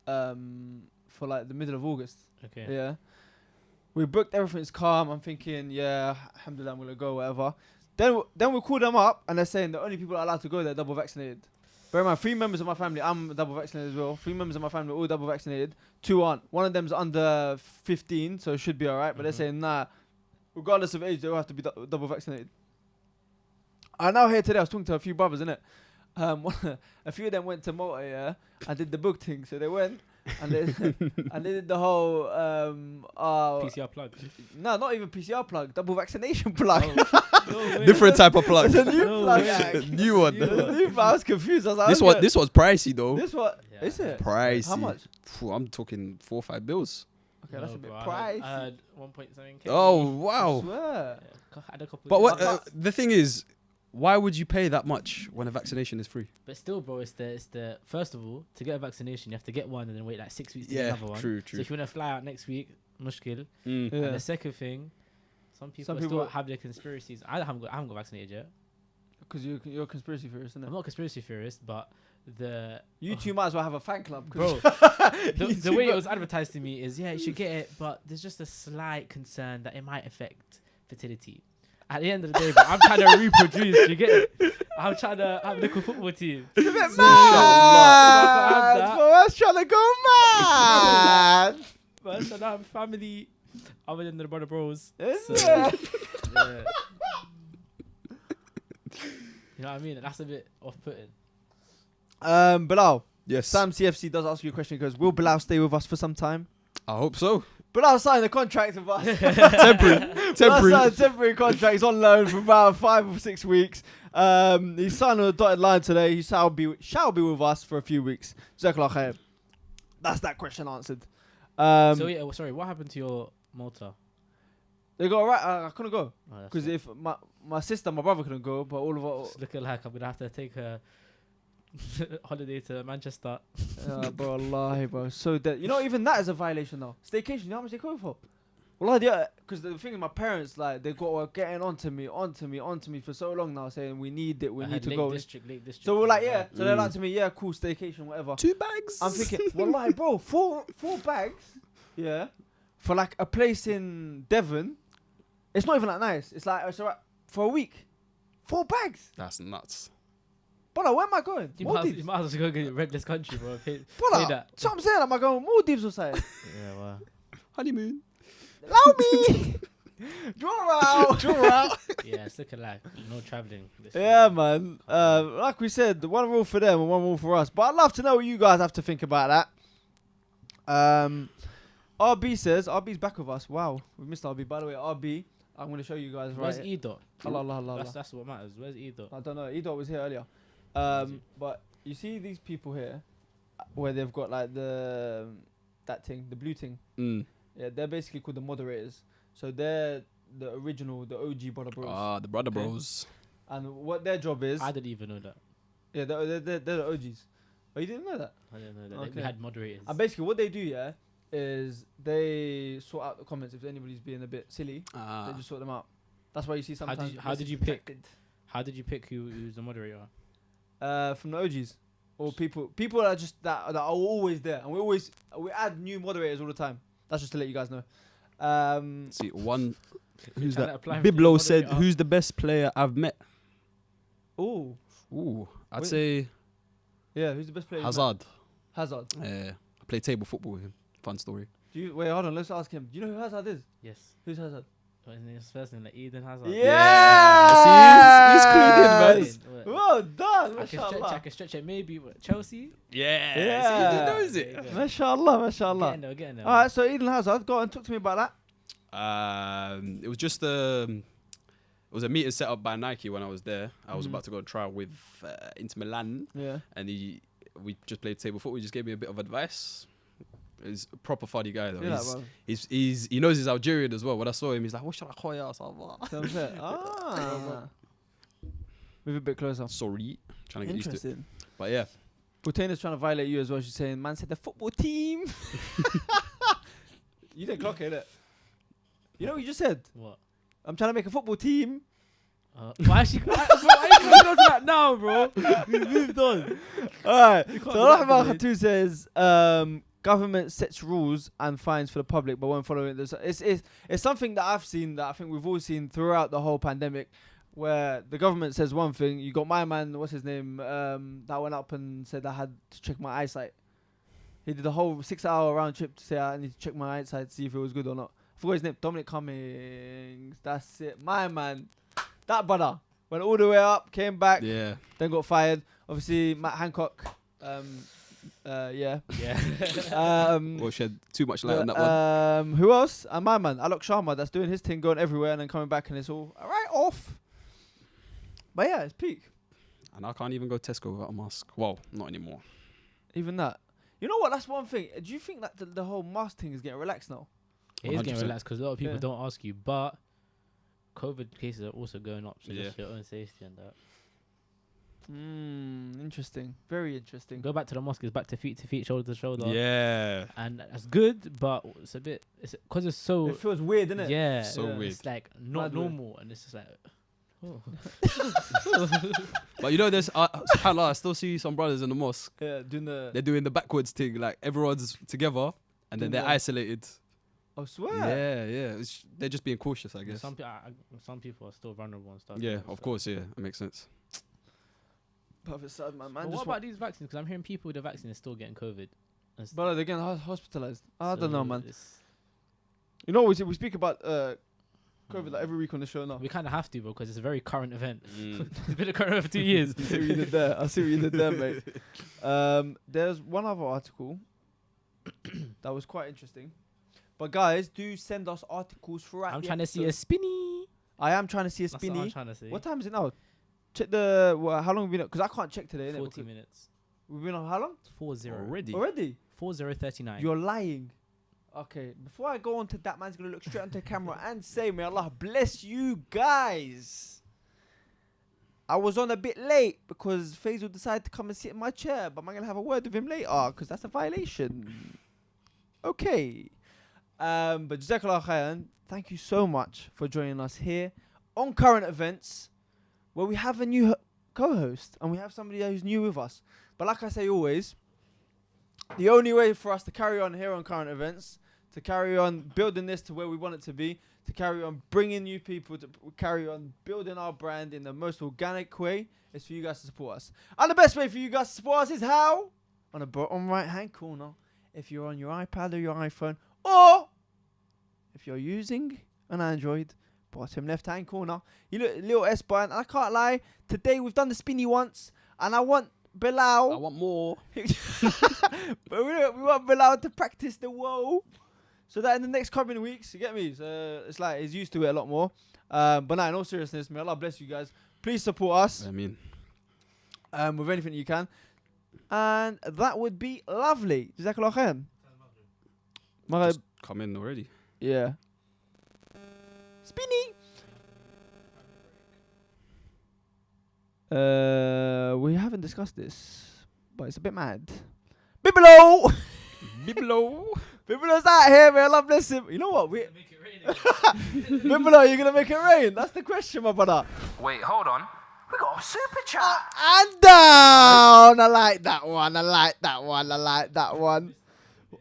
for like the middle of August. Okay. Yeah. We booked, everything's calm. I'm thinking, yeah, alhamdulillah, I'm gonna go, whatever. Then we call them up and they're saying the only people that are allowed to go there are double vaccinated. Bear in mind, 3 members of my family, I'm double vaccinated as well. 3 members of my family are all double vaccinated. 2 aren't. One of them's under 15, so it should be alright. But they're saying, nah, regardless of age, they all have to be double vaccinated. I now here today, I was talking to a few brothers, innit? A few of them went to Malta, yeah, and did the book thing. So they went and they did the whole PCR plug. no, not even PCR plug, double vaccination plug. Different type of plug. It's a new No plug. way. Yeah. New one. It's a new plug. I was confused. I was like, This okay, one, this was pricey though. this what Yeah. is it? Pricey. How much? Phew, I'm talking 4 or 5 bills. Okay, that's a bit I pricey. had 1.7K. Oh I wow. swear. Yeah, had a couple. But what? But- The thing is, why would you pay that much when a vaccination is free? But still, bro, it's the first of all, to get a vaccination, you have to get one and then wait like 6 weeks to get Yeah, another one. true, So true. if you want to fly out next week, mushkil. Mm. And Yeah. the second thing, some people still have their conspiracies. I haven't got vaccinated yet. Because you're a conspiracy theorist, isn't it? I'm not a conspiracy theorist, but You two might as well have a fan club. bro, 'cause the you way two it was advertised to me is, yeah, you should get it, but there's just a slight concern that it might affect fertility. At the end of the day, bro, I'm trying to reproduce. You get it? I'm trying to have a little football team. It's a bit So, inshallah, mad. Bro, I was trying to go mad. but I should have family other than the brother bros. Isn't So, it? yeah. You know what I mean? That's a bit off-putting. Bilal, Yes. Sam CFC does ask you a question. He goes, will Bilal stay with us for some time? I hope so. Bilal signed a contract with us. Temporary. Bilal Temporary. signed a temporary contract. He's on loan for about 5 or 6 weeks. He signed on the dotted line today. He shall be with us for a few weeks. Jazakallah khair. That's that question answered. So yeah, sorry, what happened to your Malta? They got right. I couldn't go Oh, that's because it. if my sister, my brother couldn't go, but all of us. It's looking like I'm gonna have to take a holiday to Manchester. Bro, wallahi, bro, so dead. You know, even that is a violation now. Staycation, you know how much they go for? Wallahi, yeah, because the thing is, my parents, like, they got getting onto me for so long now, saying we need it, we I need had to Lake go. District. So we're like, yeah. yeah. So they're like to me, yeah, cool, staycation, whatever. 2 bags. I'm thinking, wallahi, bro, four bags, yeah, for like a place in Devon. It's not even that nice. It's like, it's alright for a week. 4 bags. That's nuts. Brother, where am I going? You might, Maldives. you might as well go get a redless country, bro. Pay Brother, that. that's what I'm saying. Am I going Maldives or something? Yeah, well. Honeymoon. Allow me. Draw out. Yeah, it's looking like no traveling. Yeah, man. Like we said, one rule for them and one rule for us. But I'd love to know what you guys have to think about that. RB says, RB's back with us. Wow, we missed RB. By the way, RB, I'm going to show you guys Where's right. Edot? Allah. That's what matters. Where's Edot? I don't know. Edot was here earlier. But you see these people here, where they've got like that thing, the blue thing. Mm. Yeah, they're basically called the moderators. So they're the original, the OG brother bros. Ah, the brother Okay. bros. And what their job is, I didn't even know that. yeah, they're the OGs. Oh, you didn't know that? I didn't know that. Okay. We had moderators. And basically what they do, yeah, is they sort out the comments. If anybody's being a bit silly, Ah. they just sort them out. That's why you see sometimes. how did you messages pick? retracted. How did you pick who's the moderator? From the OGs or people that are just that are always there, and we add new moderators all the time. That's just to let you guys know. See, one. Who's Trying to that? apply for the Biblo said, moderator. "Who's the best player I've met?" Oh, Ooh, I'd Wait. say yeah. Who's the best player? Hazard. Hazard. I played table football with him. Fun story. Wait, hold on. Let's ask him. Do you know who Hazard is? Yes. Who's Hazard? His first name, like Eden Hazard. Yeah. he's clued in, man. Well done, I mashallah. can stretch it. Maybe what, Chelsea. Yeah, Yeah. he knows There it. you go. Mashallah, mashallah. Getting there. All right, so Eden Hazard, go on, talk to me about that. It was just it was a meeting set up by Nike when I was there. I was about to go on trial with Inter Milan, Yeah. and we just played table football. He just gave me a bit of advice. He's a proper funny guy though. He knows he's Algerian as well. When I saw him, he's like, "What should I call you?" I was like, "What?" Move a bit closer. Sorry, trying to get used to it. Interesting. But yeah, Butaina's trying to violate you as well. She's saying, man said the football team. You didn't clock it, innit? You know what you just said? What? I'm trying to make a football team. Why is she? Why are you going on to that now, bro? We moved on. Alright. You So can't do Rahman that, Khattu says, government sets rules and fines for the public but won't follow it. It's something that I've seen, that I think we've all seen throughout the whole pandemic, where the government says one thing. You got my man, what's his name, that went up and said I had to check my eyesight. He did the whole 6-hour round trip to say I need to check my eyesight to see if it was good or not. I forgot his name, Dominic Cummings. That's it, my man. That brother went all the way up, came back, yeah. then got fired. Obviously, Matt Hancock. Yeah. Well, shed too much light on that one. Who else? And my man, Alok Sharma, that's doing his thing, going everywhere and then coming back and it's all right off. But yeah, it's peak. And I can't even go Tesco without a mask. Well, not anymore. Even that. You know what? That's one thing. Do you think that the whole mask thing is getting relaxed now? It is getting 100%. relaxed because a lot of people Yeah. don't ask you, but COVID cases are also going up, so Yeah. just your own safety and that. Interesting. Very interesting. Go back to the mosque. It's back to feet, shoulder to shoulder. Yeah. And that's good, but it's a bit. It's because it's so. It feels weird, doesn't it? Yeah. So weird. It's like not Mad weird. normal, and it's just like. Oh. But you know, there's subhanAllah, I still see some brothers in the mosque. Yeah, doing the. They're doing the backwards thing, like everyone's together and then Doing they're the- isolated. I swear. Yeah. They're just being cautious, I guess. Some people are still vulnerable and stuff. Yeah, and of stuff. course. Yeah, that makes sense. Perfect side, man. But what about these vaccines? Because I'm hearing people with the vaccine are still getting COVID. But they're getting hospitalized. I don't know, man. it's- You know, we speak about COVID like every week on the show now. We kind of have to, because it's a very current event. Mm. It's been a current event for 2 years. I see what you did there. I see what you did there, mate. There's one other article that was quite interesting. But guys, do send us articles throughout. I'm the trying to see a episode. spinny. I am trying to see a That's what I'm spinny. trying to see. What time is it now? Check the. How long have we been? Because I can't check today. 40 minutes. We've been on how long? 4-0. Already. Already? 4-0-39. You're lying. Okay, before I go on to that, man's gonna look straight onto the camera and say, "May Allah bless you guys." I was on a bit late because Faisal decided to come and sit in my chair, but I'm gonna have a word with him later because that's a violation. Okay. But Jazakallah khairan, thank you so much for joining us here on Current Events, where we have a new co-host and we have somebody who's new with us. But like I say always, the only way for us to carry on here on Current Events, to carry on building this to where we want it to be, to carry on bringing new people, to carry on building our brand in the most organic way, is for you guys to support us. And the best way for you guys to support us is how? On the bottom right-hand corner, if you're on your iPad or your iPhone, or if you're using an Android, bottom left-hand corner, you look little S button. I can't lie, today we've done the spinny once, and I want Bilal. I want more. But we want Bilal to practice the whoa, so that in the next coming weeks, you get me? So it's like he's used to it a lot more. But no, in all seriousness, may Allah bless you guys. Please support us I mean, with anything you can, and that would be lovely. Jazakallah khair. just come in already. Yeah. Spinny. We haven't discussed this, but it's a bit mad. Bibelo! Biblo. Bibelo's out here, man. Allah bless him. You know what? Bibelo, you're gonna make it rain? That's the question, my brother. Wait, hold on. We got a super chat. And down. I like that one. I like that one. I like that one.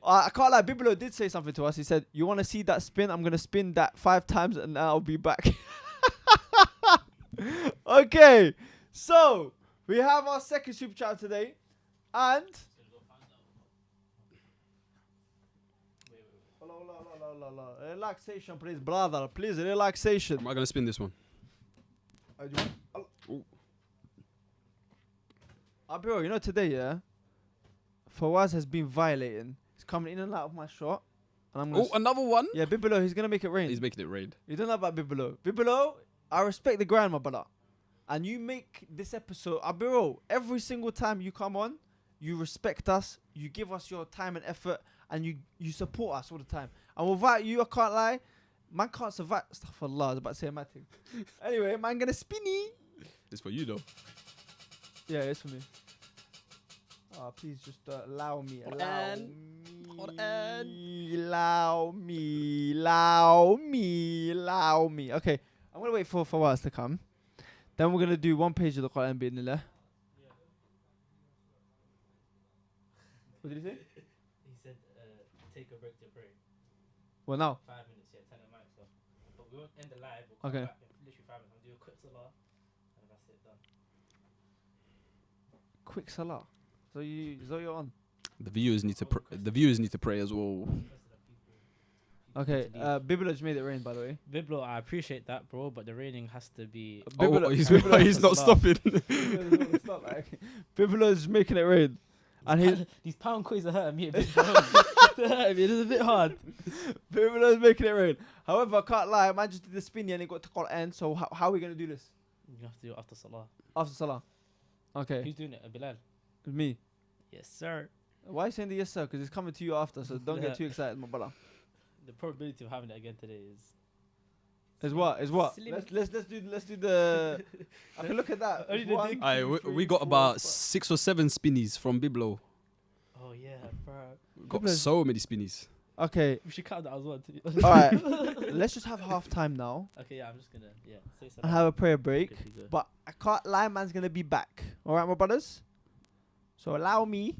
I can't lie. Bibelo did say something to us. He said, "You want to see that spin? I'm gonna spin that 5 times, and I'll be back." Okay, so we have our second super chat today, and relaxation, please, brother. Please, relaxation. Am I gonna spin this one? Bro, you know today, yeah, Fawaz has been violating. He's coming in and out of my shot, and I'm gonna. Oh, another one. Yeah, Bibelo, he's gonna make it rain. He's making it rain. You don't know about Bibelo. Bibelo, I respect the grind, my brother. And you make this episode, bro, every single time you come on, you respect us, you give us your time and effort, and you support us all the time. And without you, I can't lie, man can't survive. Astaghfirullah, I was about to say a mad thing. Anyway, man, gonna spinny. It's for you though. Yeah, it's for me. Please just allow me. Allow me. Okay, I'm gonna wait for Fawaz to come. Then we're gonna do one page of the Quran bi'idhnillah. What did he say? He said, take a break to pray. Well, now. 5 minutes, yeah, 10 mics off. But we won't end the live. We'll come Okay. back in literally 5 minutes. I'll do a quick salah, and that's it, done. Quick salah. So you're on. The viewers need to. The viewers need to pray as well. Okay. Bibelo just made it rain, by the way. Biblo, I appreciate that, bro, but the raining has to be. Bibelo- he's Bibelo- he's not stopping. Bibelo's making it rain, and he These pound coins are hurting me a bit, bro. They're hurting me. It is a bit hard. Bibelo's making it rain. However, I can't lie. Man just did the spinny and it got to Quran. So how are we gonna do this You have to do it after salah. after salah? Okay, Who's doing it? Bilal. me. Yes, sir. Why are you saying the yes sir? Because it's coming to you after, so don't get too excited, my brother. The probability of having it again today is Is what? Is what? Slim. Let's do the. I can look at that. Only It's the one, dick. Aye, two, we three, got four, about five. 6 or 7 spinnies from Biblo. Oh yeah, bro. Got Biblo's- so many spinnies. Okay. We should count that as well. To be All right. Let's just have half time now Okay, yeah, I'm just gonna say something. and have a prayer break. Quickly go. But I can't lie, man's gonna be back. All right, my brothers. So allow me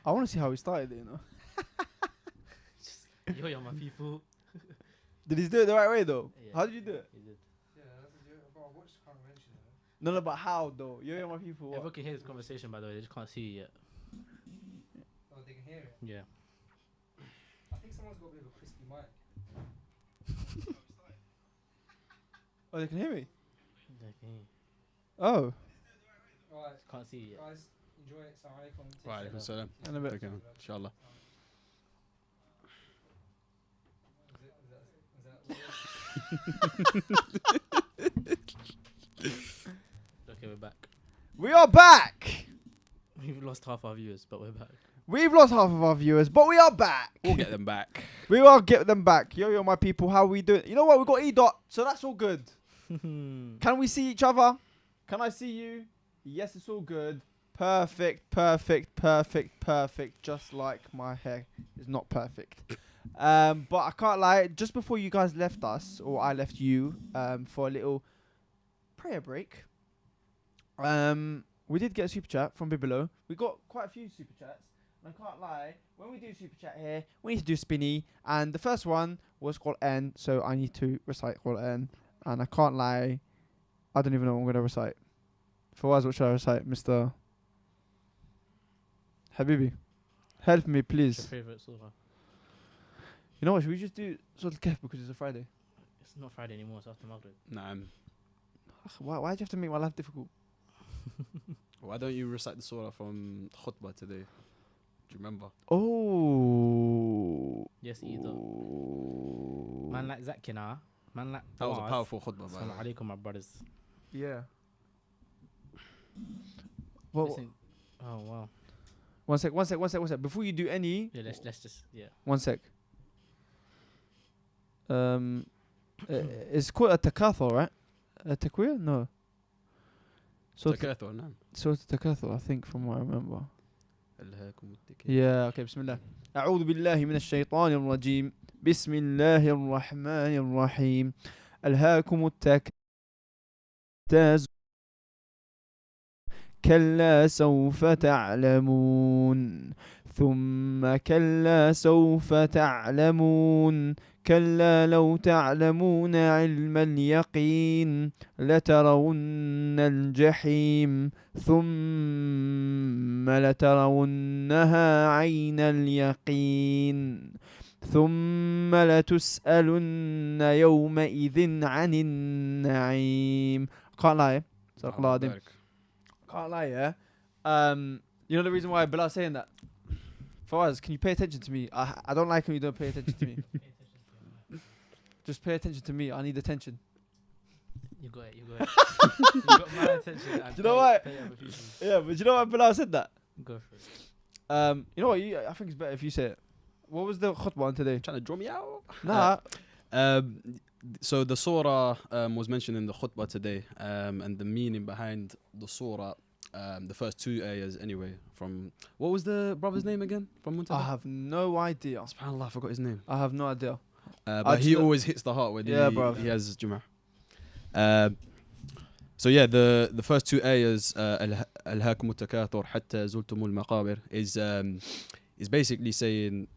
I want to see how he started it, you know. Yo, my people. Did he do it the right way though? Yeah. How did you do it? He did. No, but how though? Yo, my people. What? Everyone can hear this conversation, by the way. They just can't see you yet. Oh, they can hear it. Yeah. I think someone's got a bit of a crispy mic. Oh, they can hear me. They can hear you. Oh. Alright, Can't see you yet. guys, enjoy it. Assalamu alaikum. Take Right, care. salam. In a bit. Okay, inshallah. Okay, we're back. We are back. We've lost half our viewers, but we're back. We've lost half of our viewers, but we are back. We'll get them back. We will get them back. Yo, my people, how we doing? You know what? We got E-Dot, so that's all good. Can we see each other? Can I see you? Yes, it's all good. Perfect, perfect, perfect, perfect. Just like my hair is not perfect. But I can't lie. Just before you guys left us, or I left you, for a little prayer break. We did get a super chat from Bibelo. We got quite a few super chats. And I can't lie. When we do super chat here, we need to do spinny. And the first one was Quran, so I need to recite Quran. And I can't lie. I don't even know what I'm going to recite. Fawaz, what should I recite, Mr. Habibi? Help me, What's please. your favourite surah? You know what? Should we just do Surah Al-Kahf because it's a Friday? It's not Friday anymore, it's after Maghrib. Nah, Why do you have to make my life difficult? why don't you recite the surah from khutbah today? Do you remember? Oh. Yes, either. Man like Zakina. Man like That was a Fawaz. powerful khutbah, by the Assalamu way. alaikum, my brothers. Yeah. Well, Listen. Oh, wow. one sec. Before you do any, Yeah, let's just, yeah. one sec. It's called a takathur, right? A takwir? No. So Takathur, na'am. Surah Takathur, I think, from what I remember. ألهاكم التكاثر. Yeah, okay, بسم الله. أعوذ بالله من الشيطان الرجيم. بسم الله الرحمن الرحيم. ألهاكم التكاثر. كلا سوف تعلمون ثم كلا سوف تعلمون كلا لو تعلمون علم اليقين لترون الجحيم ثم لترونها عين اليقين ثم لتسألن يومئذ عن النعيم. Can't lie. صدق الله العظيم. Can't lie, yeah. You know the reason why Bilal's saying that? Fawaz, can you pay attention to me? I don't like when you don't pay attention to me. Just pay attention to me. I need attention. You got it, you got it. You got my attention. And Do you know what? pay other people. Yeah, but you know why Bilal said that? Go for it. You know what? I think it's better if you say it. What was the khutbah on today? Trying to draw me out? Nah. So the surah was mentioned in the khutbah today, and the meaning behind the surah, the first two ayahs anyway, from, what was the brother's name again? From I Muntada? have no idea. SubhanAllah, I forgot his name. I have no idea. But he just know- always hits the heart when Yeah, bruv. he has Jum'ah. So yeah, the first two ayahs, ألهاكم التكاثر حتى زلتم المقابر, is basically saying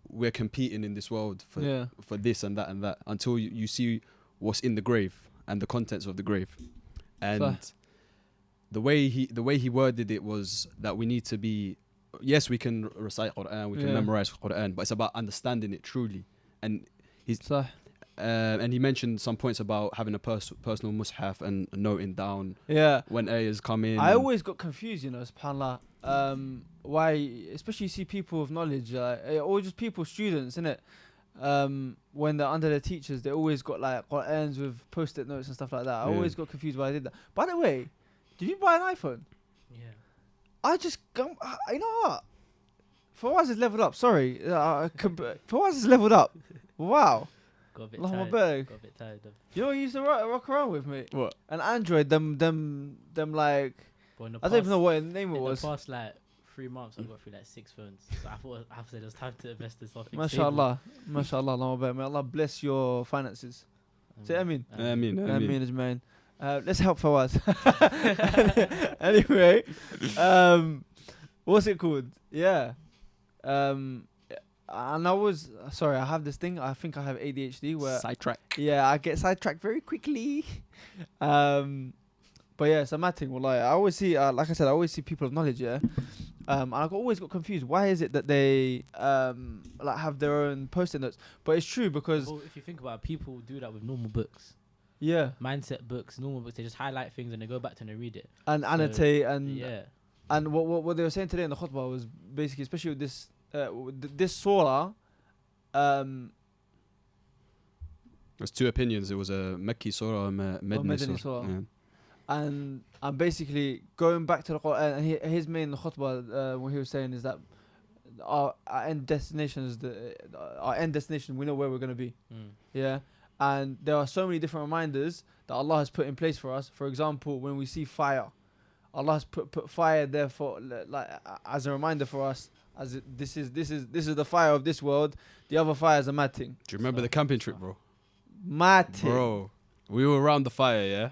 we're competing in this world for this and that until you see what's in the grave and the contents of the grave. And the way he worded it was that we need to be, yes, we can recite Quran, we can memorize Quran, but it's about understanding it truly. And and he mentioned some points about having a personal mushaf and noting down when ayahs come in. I always got confused, you know, subhanAllah. Why, especially you see people with knowledge, or just people, students, innit? When they're under their teachers, they always got like Qur'ans with post-it notes and stuff like that. I always got confused why I did that. By the way, did you buy an iPhone? Yeah. I just, you know what? Fawaz has leveled up. Sorry, Fawaz has leveled up. Wow. Got a bit Allahu tired. Akbar. Got a bit tired of. You know what you used to rock around with, mate? What? An Android. Them like, But in the I don't even know past- what name it in was. the past like 3 months, I got through like 6 phones. So I thought I have to say there's time to invest in something. MashaAllah. MashaAllah. Allahu Akbar. May Allah bless your finances. Say Ameen. Ameen. Ameen, Ajmain. Let's help Fawaz. Anyway, what's it called? Yeah. And I was sorry. I have this thing. I think I have ADHD where Sidetrack. yeah, I get sidetracked very quickly. But yeah, it's a mad thing. Well, like I always see, like I said, I always see people of knowledge. Yeah. And I always got confused. Why is it that they like have their own post-it notes? But it's true because Well, if you think about it, people do that with normal books, yeah, mindset books, normal books. They just highlight things and they go back to and they read it. and So, annotate and Yeah. and what they were saying today in the khutbah was basically, especially with this this surah, There's two opinions. It was a Mekki surah and a Medni Medni surah. surah. Yeah. and basically going back to the Quran, and his main khutbah, what he was saying is that our end destination is our end destination. We know where we're gonna be. Yeah, and there are so many different reminders that Allah has put in place for us. For example, when we see fire, Allah has put fire there for like as a reminder for us. As this is the fire of this world. The other fire is a mad thing. Do you remember the camping trip, bro? Mad thing. Bro, we were around the fire, yeah?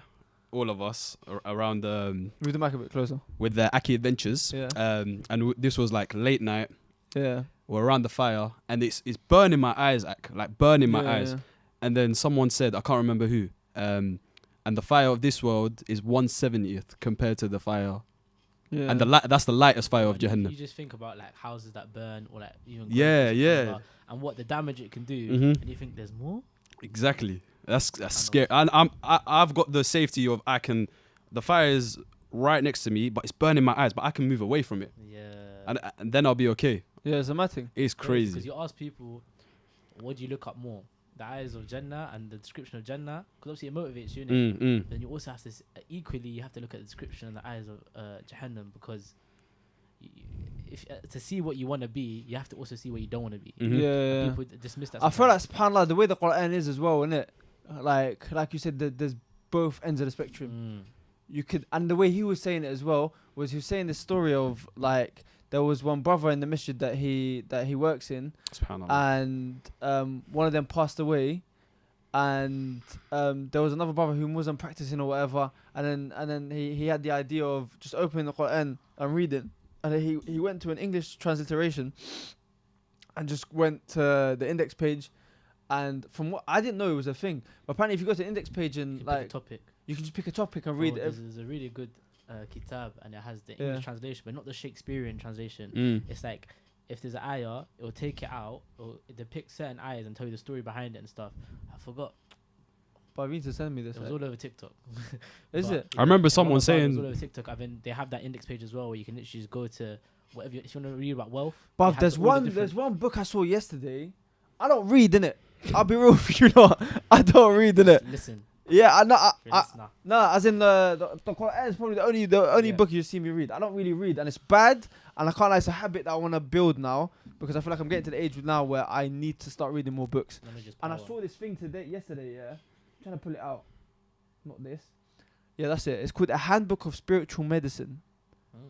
All of us around Move the mic a bit closer. with the Aki Adventures. Yeah. And this was like late night. Yeah. We're around the fire and it's burning my eyes, like burning my eyes. Yeah. And then someone said, I can't remember who, and the fire of this world is 1/70th compared to the fire. Yeah. And that's the lightest fire of Jahannam. You just think about like houses that burn or like even Yeah, cars yeah. that burn, and what the damage it can do, Mhm. and you think there's more. Exactly. That's know. scary. And I've got the safety of the fire is right next to me, but it's burning my eyes, but I can move away from it. Yeah. And then I'll be okay. Yeah, it's a mad thing. It's Because crazy. you ask people, what do you look up more? The eyes of Jannah and the description of Jannah, because obviously it motivates you. Innit? Then you also have to equally you have to look at the description and the eyes of Jahannam, because if to see what you want to be, you have to also see what you don't want to be. Mhm. Yeah. People dismiss that. I feel like sometimes. subhanAllah, the way the Quran is as well, innit? Like you said, there's both ends of the spectrum. You could, and the way he was saying it as well was he was saying the story of like there was one brother in the masjid that he works in, SubhanAllah. and one of them passed away, and there was another brother who wasn't practicing or whatever, and then he had the idea of just opening the Quran and reading, and then he went to an English transliteration and just went to the index page, and from what I didn't know it was a thing, but apparently if you go to the index page and You pick a like topic. you can just pick a topic and read it. There's a really good kitab, and it has the Yeah. English translation, but not the Shakespearean translation. Mm. It's like if there's an ayah, it will take it out, or it depicts certain ayahs and tell you the story behind it and stuff. I forgot. But you need to send me this. It was all over TikTok. Is But it? I remember one someone of the brothers saying- all over TikTok. I mean, they have that index page as well, where you can literally just go to whatever if you want to read about wealth. they But have there's all the one different- book I saw yesterday. I don't read, innit? I'll be real with you lot. I don't read, innit? Listen, Yeah, I know. if you're a listener. No, as in the Quran is probably the only Yeah. book you see me read. I don't really read, and it's bad. And I can't lie, it's a habit that I want to build now because I feel like I'm getting to the age now where I need to start reading more books. Let me just And I power. saw this thing yesterday. Yeah, I'm trying to pull it out. Not this. Yeah, that's it. It's called A Handbook of Spiritual Medicine.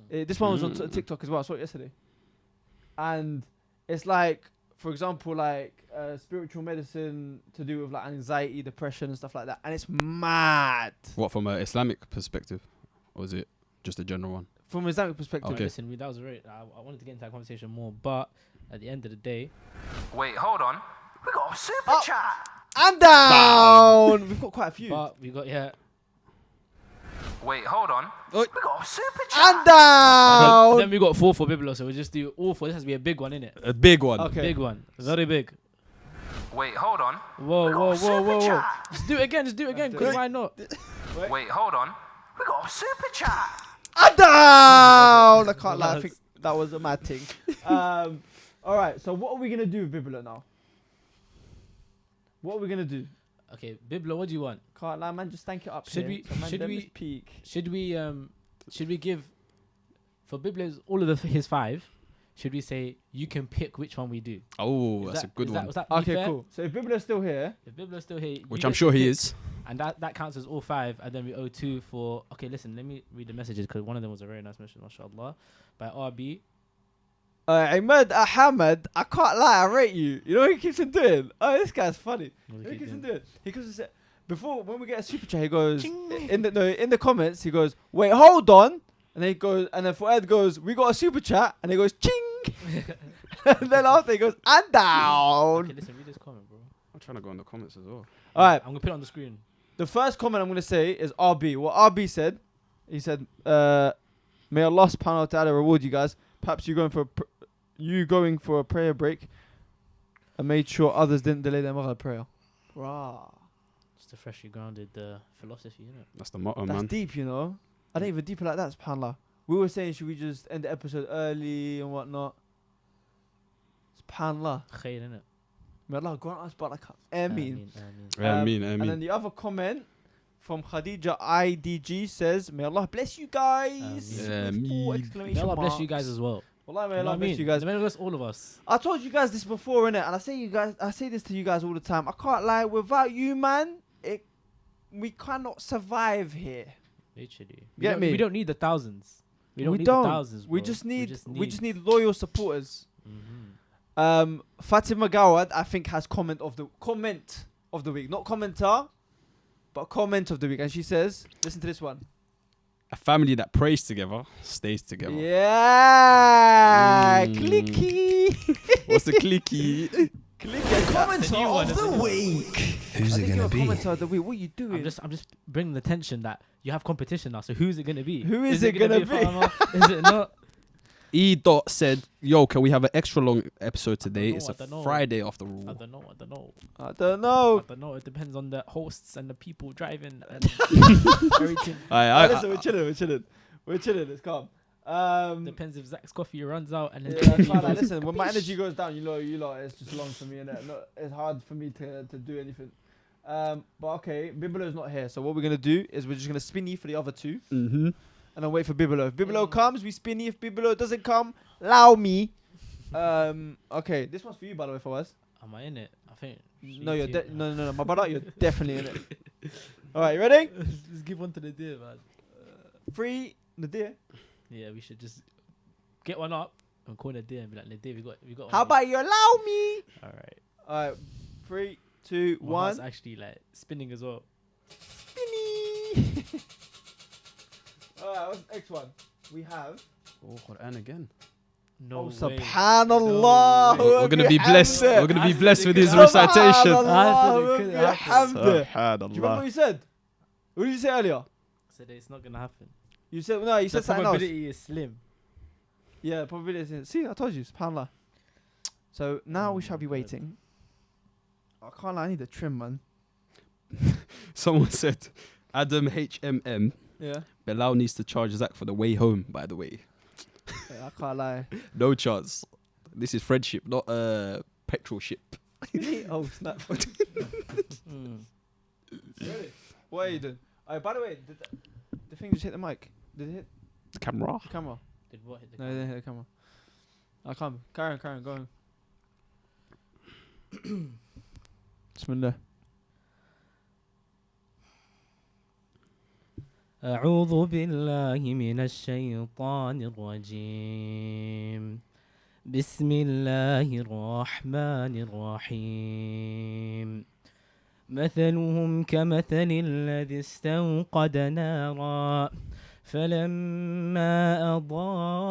This one was on TikTok as well. I saw it yesterday. And it's like, for example, like spiritual medicine to do with like anxiety, depression and stuff like that. And it's mad. What, from an Islamic perspective? Or is it just a general one? From an Islamic perspective. Okay. Listen, that was great. I wanted to get into that conversation more, but at the end of the day, Wait, hold on. We got a super Oh. chat. And down! We've got quite a few. but we got Wait, hold on. Oi. We got a super chat. And down! Then we got 4 for Biblo, so we just do all 4. This has to be a big one, innit? A big one. Okay. Big one, very big. Wait, hold on. Whoa, We got whoa, a whoa, super whoa, whoa! chat. Just do it again, because why not? Wait, hold on. We got a super chat. And down! I can't lie, I think that was a mad thing. Alright, so what are we going to do with Biblo now? What are we going to do? Okay, Biblo, what do you want? Can't lie, man, just stank it up Should here. we- So man, should them we- just peak. Should we give for Biblo's all of his 5? Should we say you can pick which one we do? Oh, Is that's that- a good is one. that, was that Okay, fair? cool. So if Biblo's still here, If Biblo's still here, Which you I'm get sure to he pick, is. and that counts as all 5, and then we owe 2 for. Okay, listen, let me read the messages because one of them was a very nice message, mashallah, by RB. Ahmed Ahmed, I can't lie, I rate you. You know what he keeps on doing? Oh, this guy's funny. What You did know what he he keeps on do? doing? He keeps on saying, before when we get a super chat, he goes in the comments. He goes, "Wait, hold on," and then then Fuad goes, "We got a super chat," and he goes, "Ching," and then after he goes, "And down." Okay, listen, read this comment, bro. I'm trying to go in the comments as well. All right, I'm gonna put it on the screen. the first comment I'm gonna say is RB. What RB said, he said, "May Allah subhanahu wa ta'ala reward you guys. Perhaps you going for a prayer break, and made sure others didn't delay their Maghrib prayer." Rah. Just a freshly grounded philosophy, innit? That's the motto, That's man. deep, you know. I don't even deep it like that, subhanAllah. We were saying, should we just end the episode early and whatnot? Subhanallah. Khair, innit? May Allah grant us barakah. Ameen. Ameen, And then ameen. the other comment from Khadija IDG says, "May Allah bless you guys." Ameen. With 4 May exclamation Allah bless you marks. guys as well. Wallah, may You know Allah what I bless mean? you guys. May Allah bless all of us. I told you guys this before, innit? And I say this to you guys all the time. I can't lie. Without you, man, we cannot survive here. Literally. Get me? We don't need the thousands. We don't need don't. the thousands, We bro. just need loyal supporters. Mhm. Fatima Gawad, I think, has comment of the week, not commenter, but comment of the week, and she says, "Listen to this one." A family that prays together stays together. Yeah, clicky. What's the clicky? Clicky. Commenter of the week. Who's it You're gonna a be? commenter of the week. What are you doing? I'm just bringing the tension that you have competition now. So who's it gonna be? Who is it gonna be? Farmer? Is it not? E. Dot said, "Yo, can we have an extra long episode today? know, It's I a don't know. Friday after I all." don't know. I don't know. I don't know. It depends on the hosts and the people driving and everything. Listen, we're chilling. It's calm. Depends if Zach's coffee runs out and then. Yeah, it's fine. Like, listen, when my energy goes down, you lot, it's just long for me, and it's hard for me to do anything. But okay, Bibolo's not here, so what we're gonna do is we're just gonna spinny for the other two, Mm-hmm. and then wait for Bibolo. If Bibolo comes, we spinny. If Bibolo doesn't come, allow me. Okay, this one's for you, by the way, for us. Am I in it? I think. No, you're no, my brother, you're definitely in it. All right, you ready? Just give one to Nadir, man. 3, Nadir. Yeah, we should just get one up and call Nadir and be like, Nadir, we got. How one about you allow me? All right. All right, 3, 2, My heart's 1. actually like spinning as well. Spinny. All right, what's the next one? We have. Oh, Quran again. No way. Subhanallah. No We're gonna be blessed. We're gonna be blessed with his recitation. Subhanallah. Couldn't happen. Do you remember what Subhanallah. you said? What did you say earlier? So that it's not gonna happen. You said no. You The said something else. probability is slim. Yeah, probability. See, I told you. Subhanallah. So now we shall be God. waiting. I can't lie. I need a trim, man. Someone said, Adam HMM. Yeah. Bilal needs to charge Zach for the way home, by the way. I can't lie. No chance. This is friendship, not petrol ship. Oh snap. Really? What are you doing? By the way, did the thing just hit the mic? Did it hit The camera. the camera? Did what hit the No, it didn't hit the camera. I can't. Carry on, go on. Bismillah. أعوذ بالله من الشيطان الرجيم بسم الله الرحمن الرحيم مثلهم كمثل الذي استوقد نارا فلما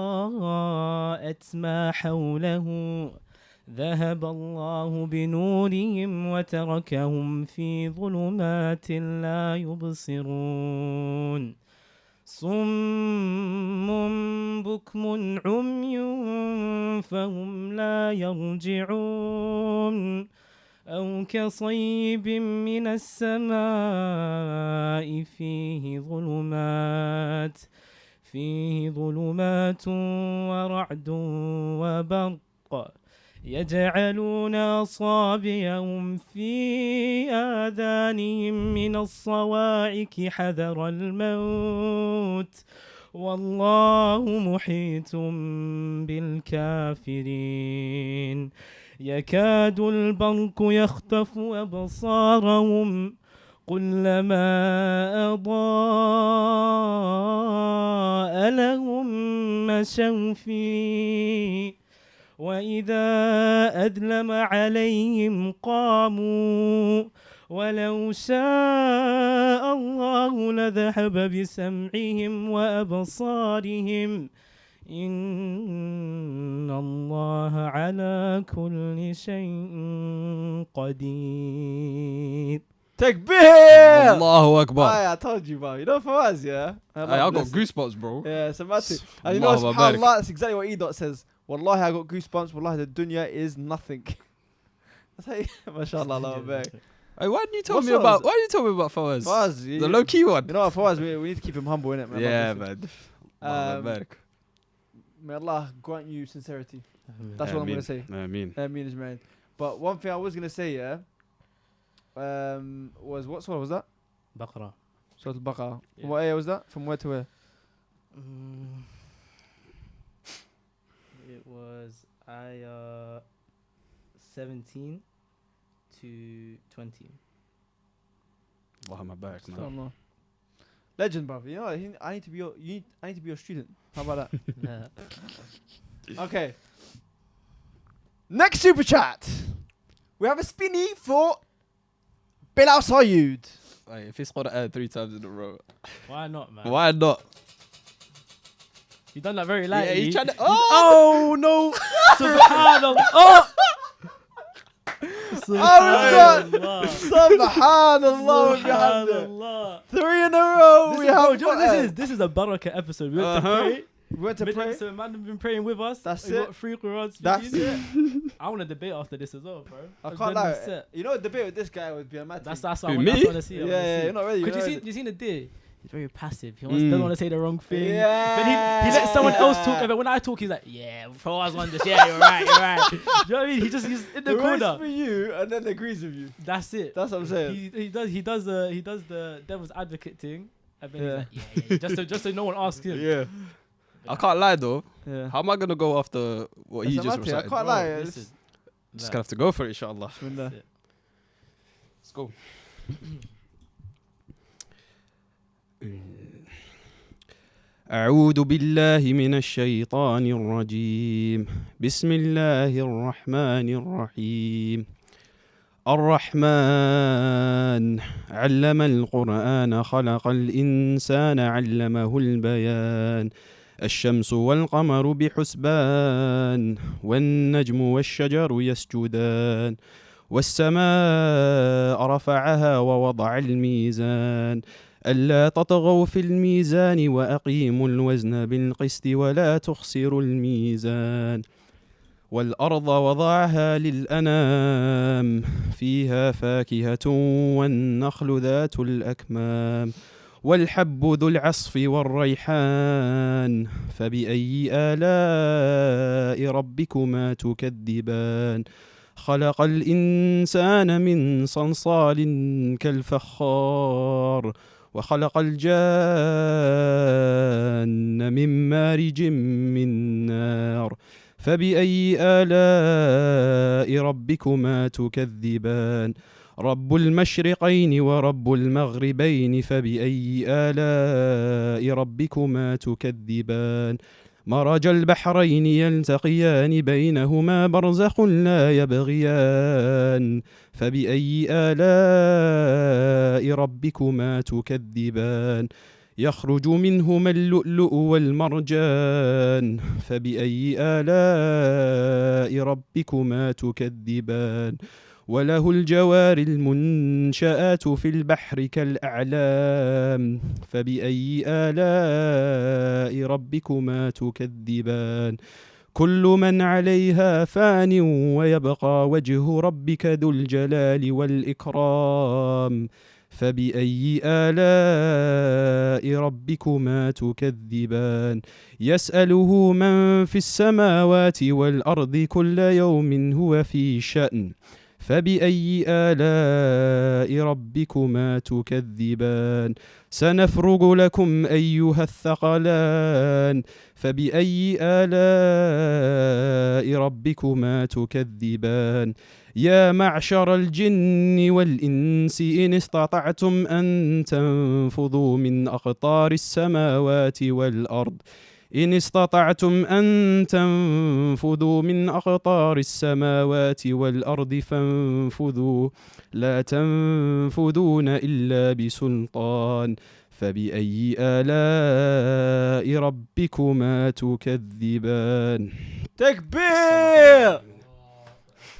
أضاءت ما حوله ذهب الله بنورهم وتركهم في ظلمات لا يبصرون صم بكم عمي فهم لا يرجعون أو كصيب من السماء فيه ظلمات ورعد وبرق يجعلون أصابعهم في آذانهم من الصواعق حذر الموت والله محيط بالكافرين يكاد البرق يخطف أبصارهم كلما أضاء لهم مشوا فيه وإذا أظلم عليهم قاموا ولو شاء الله لذهب بسمعهم وأبصارهم إن الله على كل شيء قدير. Takbir! Allahu Akbar. I told you, bro. You know Fawaz, yeah? I got goosebumps, bro. Yeah, so that's it. And you know, Allahu Akbar. subhanAllah, that's exactly what E-Dot says. Wallahi, I got goosebumps. Wallahi, the dunya is nothing. That's how you, mashallah, Allahu Akbar. Hey, why didn't you tell What's me yours? about? Why didn't you tell me about Fawaz? Fawaz, The low key one. You know what, Fawaz, we need to keep him humble, innit, man? Yeah, Listen. man. Um, Allahu Akbar. May Allah grant you sincerity. That's what I'm going to say. Ameen. Ameen is man. But one thing I was going to say, yeah, was what surah was that? Baqarah. Surah Al-Baqarah. Yeah. What ayah was that? From where to where? It was ayah 17 to 20. Allahu Akbar, man. Subhanallah. Legend, brother. You know what? I need to be your student. How about that? Okay. Next super chat. We have a spinny for Bilal Sayyid. Hey, if it's Quran 3 times in a row, Why not, man? why not? You done that very Yeah, lightly. he's trying to. Oh no! Subhanallah! Oh! Subhanallah. Subhanallah. Subhanallah. 3 in a row. We have This is a barakah episode. We went to pray. We went to pray. So man have been praying with us. That's We it. got 3 Qurans. That's it. I want to debate after this as well, bro. I I've can't done lie. this set. You know, a debate with this guy would be a mad That's thing. what I Who, want me? to see. Yeah, you're not ready. Because You're not you seen the deal? He's very passive. He Mm. doesn't want to say the wrong thing. Yeah. But he lets someone else talk. And then when I talk, he's like, yeah, before I was on this, yeah, you're right. Do you know what I mean? He's in the He waits corner. for you and then agrees with you. That's it. That's what I'm saying. He does the devil's advocate thing. And then Yeah. he's like, yeah. Just so no one asks him. Yeah. I can't lie though. Yeah. How am I gonna go after what he That's just a mad thing. I recited? can't Bro, lie. listen. Just gonna have to go for it, inshallah. Bismillah. That's it. Let's go. أعوذ بالله من الشيطان الرجيم بسم الله الرحمن الرحيم الرحمن علم القرآن خلق الإنسان علمه البيان الشمس والقمر بحسبان والنجم والشجر يسجدان والسماء رفعها ووضع الميزان ألا تطغوا في الميزان وأقيموا الوزن بالقسط ولا تخسروا الميزان والأرض وضعها للأنام فيها فاكهة والنخل ذات الأكمام والحب ذو العصف والريحان فبأي آلاء ربكما تكذبان خلق الإنسان من صلصال كالفخار وخلق الجان من مارج من نار فبأي آلاء ربكما تكذبان رب المشرقين ورب المغربين فبأي آلاء ربكما تكذبان مرج البحرين يلتقيان بينهما برزخ لا يبغيان فبأي آلاء ربكما تكذبان يخرج منهما اللؤلؤ والمرجان فبأي آلاء ربكما تكذبان وله الجوار المنشآت في البحر كالأعلام فبأي آلاء ربكما تكذبان كل من عليها فان ويبقى وجه ربك ذو الجلال والإكرام فبأي آلاء ربكما تكذبان يسأله من في السماوات والأرض كل يوم هو في شأن فبأي آلاء ربكما تكذبان سنفرغ لكم أيها الثقلان فبأي آلاء ربكما تكذبان يا معشر الجن والإنس إن استطعتم أن تنفذوا من أقطار السماوات والأرض إن استطعتم أن تنفذوا من أقطار السماوات والأرض فانفذوا لا تنفذون إلا بسلطان فبأي آلاء ربكما تكذبان. تكبير.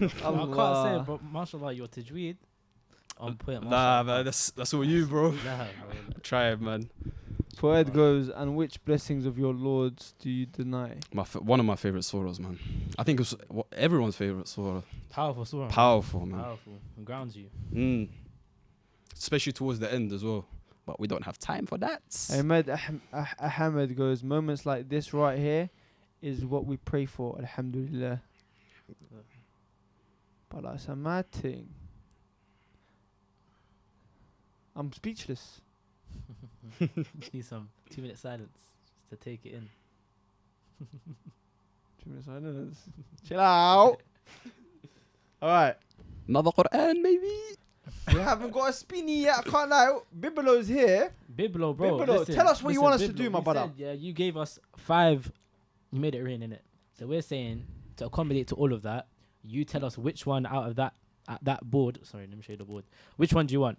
I can't say, bro. Mashallah, your tajweed on point. Nah, man, that's all you, bro. Nah, bro. Try it, man. Poet goes, and which blessings of your lords do you deny? One of my favorite surahs, man. I think it's everyone's favorite surah. Powerful surah. Powerful, man. Powerful. It grounds you. Especially towards the end as well. But we don't have time for that. Ahmed goes, moments like this right here is what we pray for. Alhamdulillah. But that's a mad thing. I'm speechless. Just need some 2-minute silence just to take it in. 2 minutes silence. Chill out. All right. Another Quran, maybe? We haven't got a spinny yet. I can't lie. Bibelo's here. Biblo, bro. Biblo, listen, tell us what you want us to Biblo, do, my you brother. said, yeah, you gave us 5. You made it rain, innit? So we're saying to accommodate to all of that, you tell us which one out of that board. Sorry, let me show you the board. Which one do you want?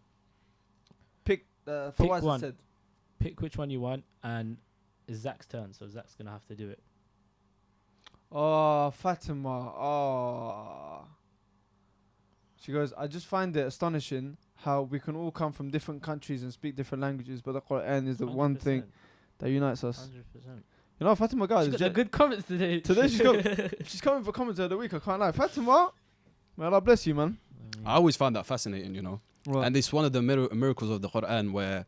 Pick Pick one. said. Pick which one you want, and it's Zach's turn. So Zach's gonna have to do it. Oh, Fatima. Oh. She goes, I just find it astonishing how we can all come from different countries and speak different languages, but the Quran is the one thing that unites us. 100%. You know, Fatima, guys. She's got good comments today. Today she's coming for commentator of the week. I can't lie. Fatima, may Allah bless you, man. I always found that fascinating, you know. Right. And it's one of the miracles of the Quran where,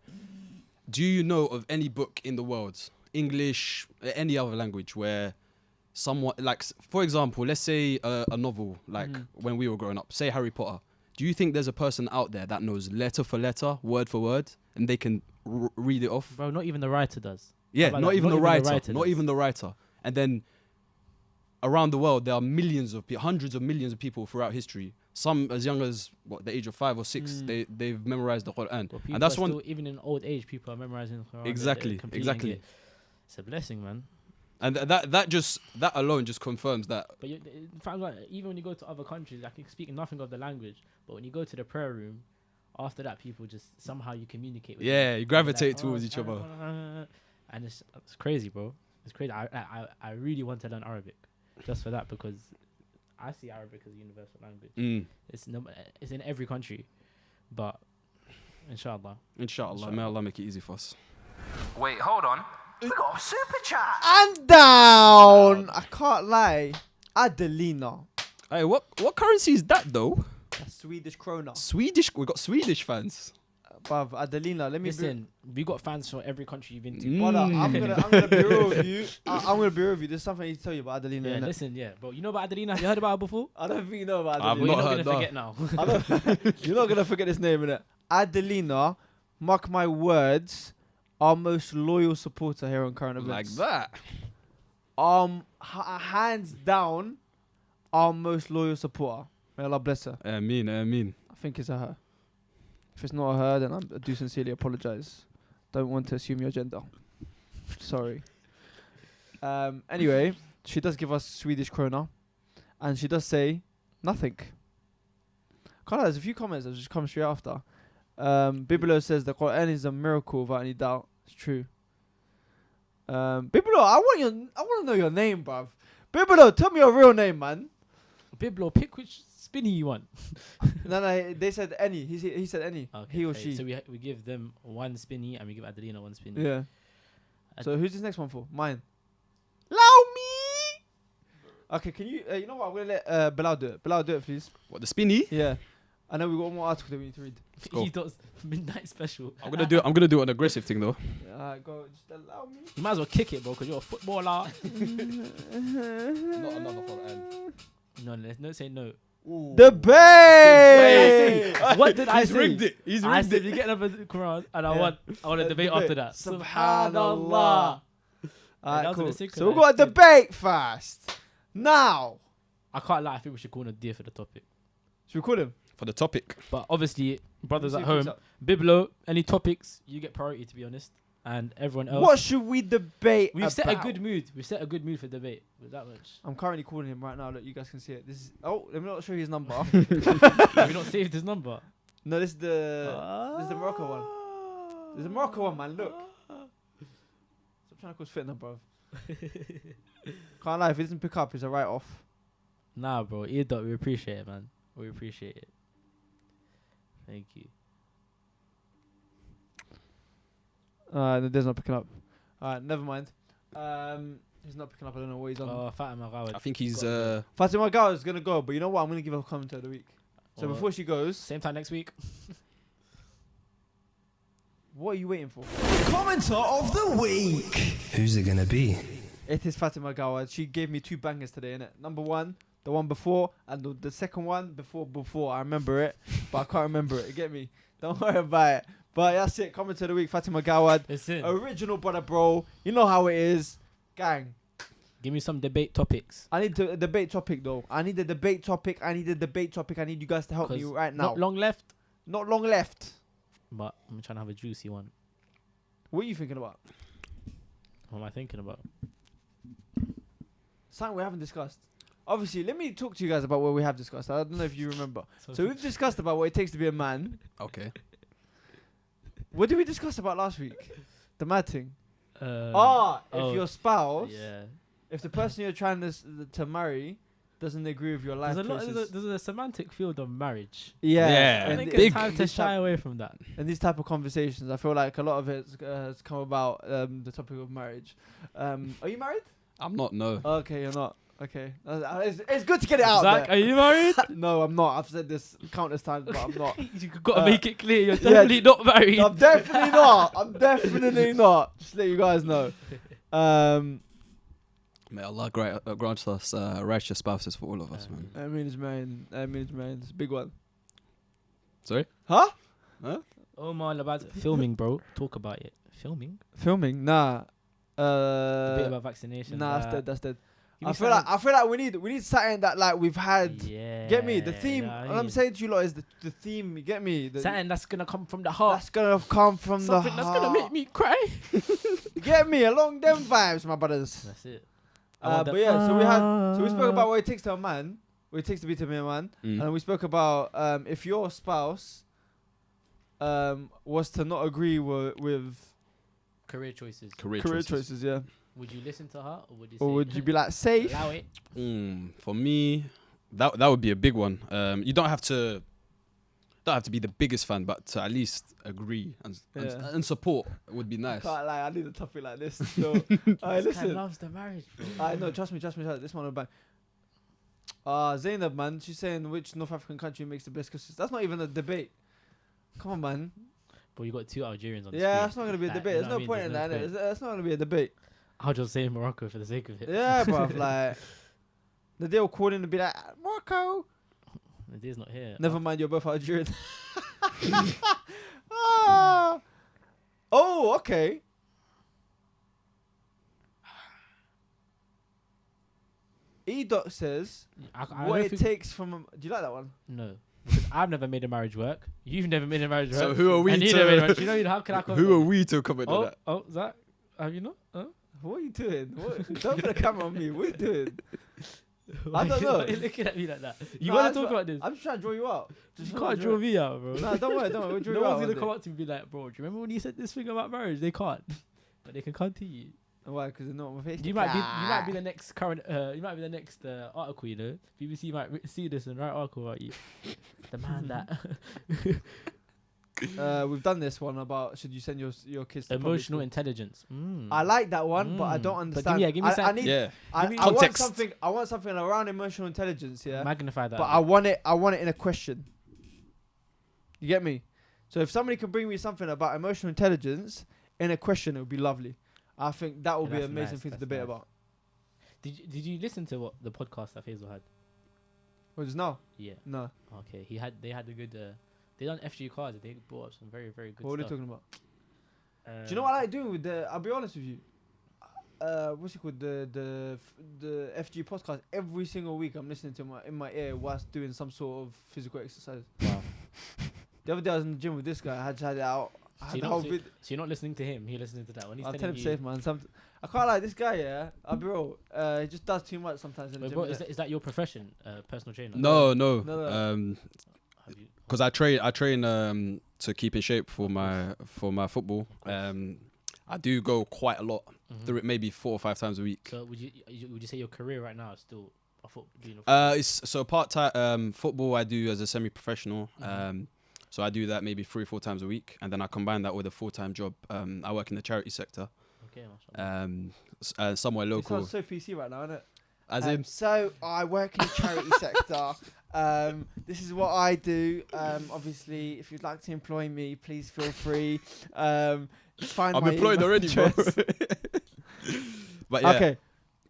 do you know of any book in the world, English, any other language, where someone, like, for example, let's say a novel, like when we were growing up, say Harry Potter. Do you think there's a person out there that knows letter for letter, word for word, and they can read it off? Bro, not even the writer does. Yeah, How about not that? even the writer. Not does. even the writer. And then around the world, there are millions of hundreds of millions of people throughout history. Some as young as the age of 5 or 6, they've memorized the Quran, But and that's one. still, even in old age, people are memorizing the Quran. Exactly, They're completing exactly. it. It's a blessing, man. And that alone just confirms that. But even when you go to other countries, like you speak nothing of the language, but when you go to the prayer room, after that, people just somehow you communicate with them. Yeah, you gravitate Like, towards each other. And it's crazy, bro. It's crazy. I really want to learn Arabic just for that, because I see Arabic as a universal language. It's in every country, but inshallah. Inshallah, may Allah make it easy for us. Wait, hold on. We got a super chat. And down. I can't lie. Adelina. Hey, what currency is that though? That's Swedish krona. Swedish. We got Swedish fans. Bruv, Adelina, let me Listen, we got fans from every country you've been to. Brother, I'm gonna be real with you. I'm gonna be real with you. There's something I need to tell you about Adelina. Yeah, innit? listen, bro. You know about Adelina? Have you heard about her before? I don't think you know about I've Adelina. Well, not you're heard not gonna that. forget now. You're not gonna forget this name, innit? Adelina, mark my words, our most loyal supporter here on Current Like Events. that. Hands down, our most loyal supporter. May Allah bless her. I mean. I think it's a her. If it's not a her, then I do sincerely apologize. Don't want to assume your gender. Sorry. Anyway, she does give us Swedish krona, and she does say nothing. There's a few comments that just come straight after. Bibelo says the Quran is a miracle without any doubt. It's true. Bibelo, I want to know your name, bruv. Bibelo, tell me your real name, man. Biblo, pick which spinny you want. No, they said any. He said any. Okay, He or she. So we give them one spinny and we give Adelina one spinny. Yeah. Ad- So who's this next one for? Mine. Allow me. Okay, can you? You know what? I'm gonna let Bilal do it. Bilal, do it, please. What, the spinny? Yeah. I know we got one more article that we need to read. go. He does midnight special. I'm gonna do an aggressive thing though. Go. Just allow me. You might as well kick it, bro, because you're a footballer. Not another Quran. No, say no. Debate. What did I He's say? rigged it. He's I rigged said it. we get another Quran, and I Yeah. want a debate after that. Subhanallah. Alright, that was cool. a secret So we I got a did. debate first. Now, I can't lie. I think we should call Nadir for the topic. should we call him? For the topic. But obviously, brothers See at who's home, up. Biblo, any topics, you get priority. To be honest, and everyone else. What should we debate We've about? set a good mood. We've set a good mood for debate with that much. I'm currently calling him right now. Look, you guys can see it. This is. Oh, let me not show you his number. Have we not saved his number? No, this is the Morocco one. This is the Morocco one, man. Look. Stop trying to cause fitna, bro. Can't lie. If he doesn't pick up, it's a write off. Nah, bro. We appreciate it, man. We appreciate it. Thank you. Nadir's not picking up. Alright, never mind. He's not picking up. I don't know what he's on. Oh, Fatima Rawad. I think he's Fatima Gal is gonna go, but you know what? I'm gonna give her a commenter of the week. So Or before she goes, same time next week. what are you waiting for? Commenter of the week. Who's it gonna be? It is Fatima Gawad. She gave me 2 bangers today, innit? Number 1, the one before, and the second one before. I remember it, but I can't remember it. You get me? Don't worry about it. But that's it. Comment of the week, Fatima Gawad. Listen, Original brother, bro. You know how it is. Gang. give me some debate topics. I need a debate topic, though. I need a debate topic. I need you guys to help me 'Cause right now. Not long left, Not long left. but I'm trying to have a juicy one. What are you thinking about? What am I thinking about? Something we haven't discussed. Obviously, let me talk to you guys about what we have discussed. I don't know if you remember. So we've discussed about what it takes to be a man. okay. What did we discuss about last week? The mad thing. Oh, If your spouse, yeah. if the person you're trying to marry doesn't agree with your life choices. There's a semantic field of marriage. Yeah. Yeah. I And think th- it's time to this shy type- away from that. And these type of conversations, I feel like a lot of it has come about the topic of marriage. Are you married? I'm not. No. Okay, you're not. Okay. It's good to get it out Zach, there. are you married? No, I'm not. I've said this countless times, but I'm not. You've got to Uh, make it clear you're yeah, definitely not married. I'm definitely not. I'm definitely not. Just let you guys know. May Allah grant us righteous spouses for all of us, man. I mean, it's a big one. Sorry? Huh? Oh my about filming, bro. Talk about it. Filming? Filming? Nah. A bit about vaccination. Nah, that's dead. Give I me feel like we need something that like we've had. Yeah. Get me? The theme. yeah, What I'm saying to you lot is the theme. You get me? something that's gonna come from the heart. That's gonna come from Something the that's heart. gonna make me cry. Get me? Along them vibes, my brothers. That's it. But yeah, so we spoke about what it takes to a man, what it takes to be to be a man, and we spoke about if your spouse was to not agree with Career choices. career choices, yeah, Would you listen to her, or would you? or say, would you be like safe? allow it? For me, that would be a big one. You don't have to be the biggest fan, but to at least agree and support would be nice. Can't lie, I need a topic like this. So, alright, This guy listen. loves the marriage, bro. I know, trust me. This one will bang. Zainab, man, she's saying which North African country makes the best cookies. That's not even a debate. Come on, man. But you got 2 Algerians on the Yeah, screen. that's not gonna be a Like, debate. you There's know no what I point in mean? that. There's no That's not gonna be a debate. I'll just say Morocco for the sake of it. Yeah, bruv. Like, the deal calling to be like Morocco. Nadir's not here. Never mind, you're both Algerian. Ah. Oh, okay. E-Doc says I what don't it think- takes from. Do you like that one? No. Because I've never made a marriage work. You've never made a marriage work. So who are we and to- you never made a marriage. You know, how can I comment? Who are we to comment on that? Oh, Zach? Have you not? Huh? What are you doing? Don't put a camera on me. What are you doing? Why don't know. Why are you looking at me like that? You No, want I'm to talk tr- about this? I'm just trying to draw you out. You can't draw me out, bro. No, don't worry. We'll draw No you out. one's gonna one come day. up to me and be like, bro, do you remember when you said this thing about marriage? They can't, but they can come to you. Why? Because they're not on my face. You might be the next current. You might be the next article. You know, BBC might see this and write an article about you. The man that We've done this one about should you send your kids to public emotional school. intelligence. I like that one, but I don't But understand. give me I some- need. Yeah. I me want context. something. I want something around emotional intelligence. Yeah. Magnify that. But I want it in a question. You get me? So if somebody can bring me something about emotional intelligence in a question, it would be lovely. I think that would Yeah, be an that's amazing nice, thing to that's debate nice. about. Did you listen to what the podcast that Faisal had? What is now? Yeah. No. Okay. They had a good. They done FG cards. They brought up some very very good What are you stuff. talking about? Do you know what I like doing with the? I'll be honest with you. What's it called? The FG podcast. Every single week, I'm listening to in my ear whilst doing some sort of physical exercise. Wow. The other day, I was in the gym with this guy. I had it out. So you're not listening to him. You're listening to that one. He's I'll tell telling him you. safe, man. I can't like this guy. Yeah, I'll be real. He just does too much sometimes in the Wait, gym. bro, innit? is that your profession, personal trainer? No. No. Have you- Because I train to keep in shape for my football. I do go quite a lot, Mhm. maybe 4 or 5 times a week. So would you say your career right now is still doing It's so part-time football I do as a semi-professional. Mhm. So I do that maybe 3 or 4 times a week, and then I combine that with a full-time job. I work in the charity sector, Okay, mashallah. somewhere It local. sounds so PC right now, isn't it? As in, So I work in the charity sector. This is what I do. Obviously, if you'd like to employ me, please feel free. Find I'm my employed email already, bro. address. But yeah, Okay,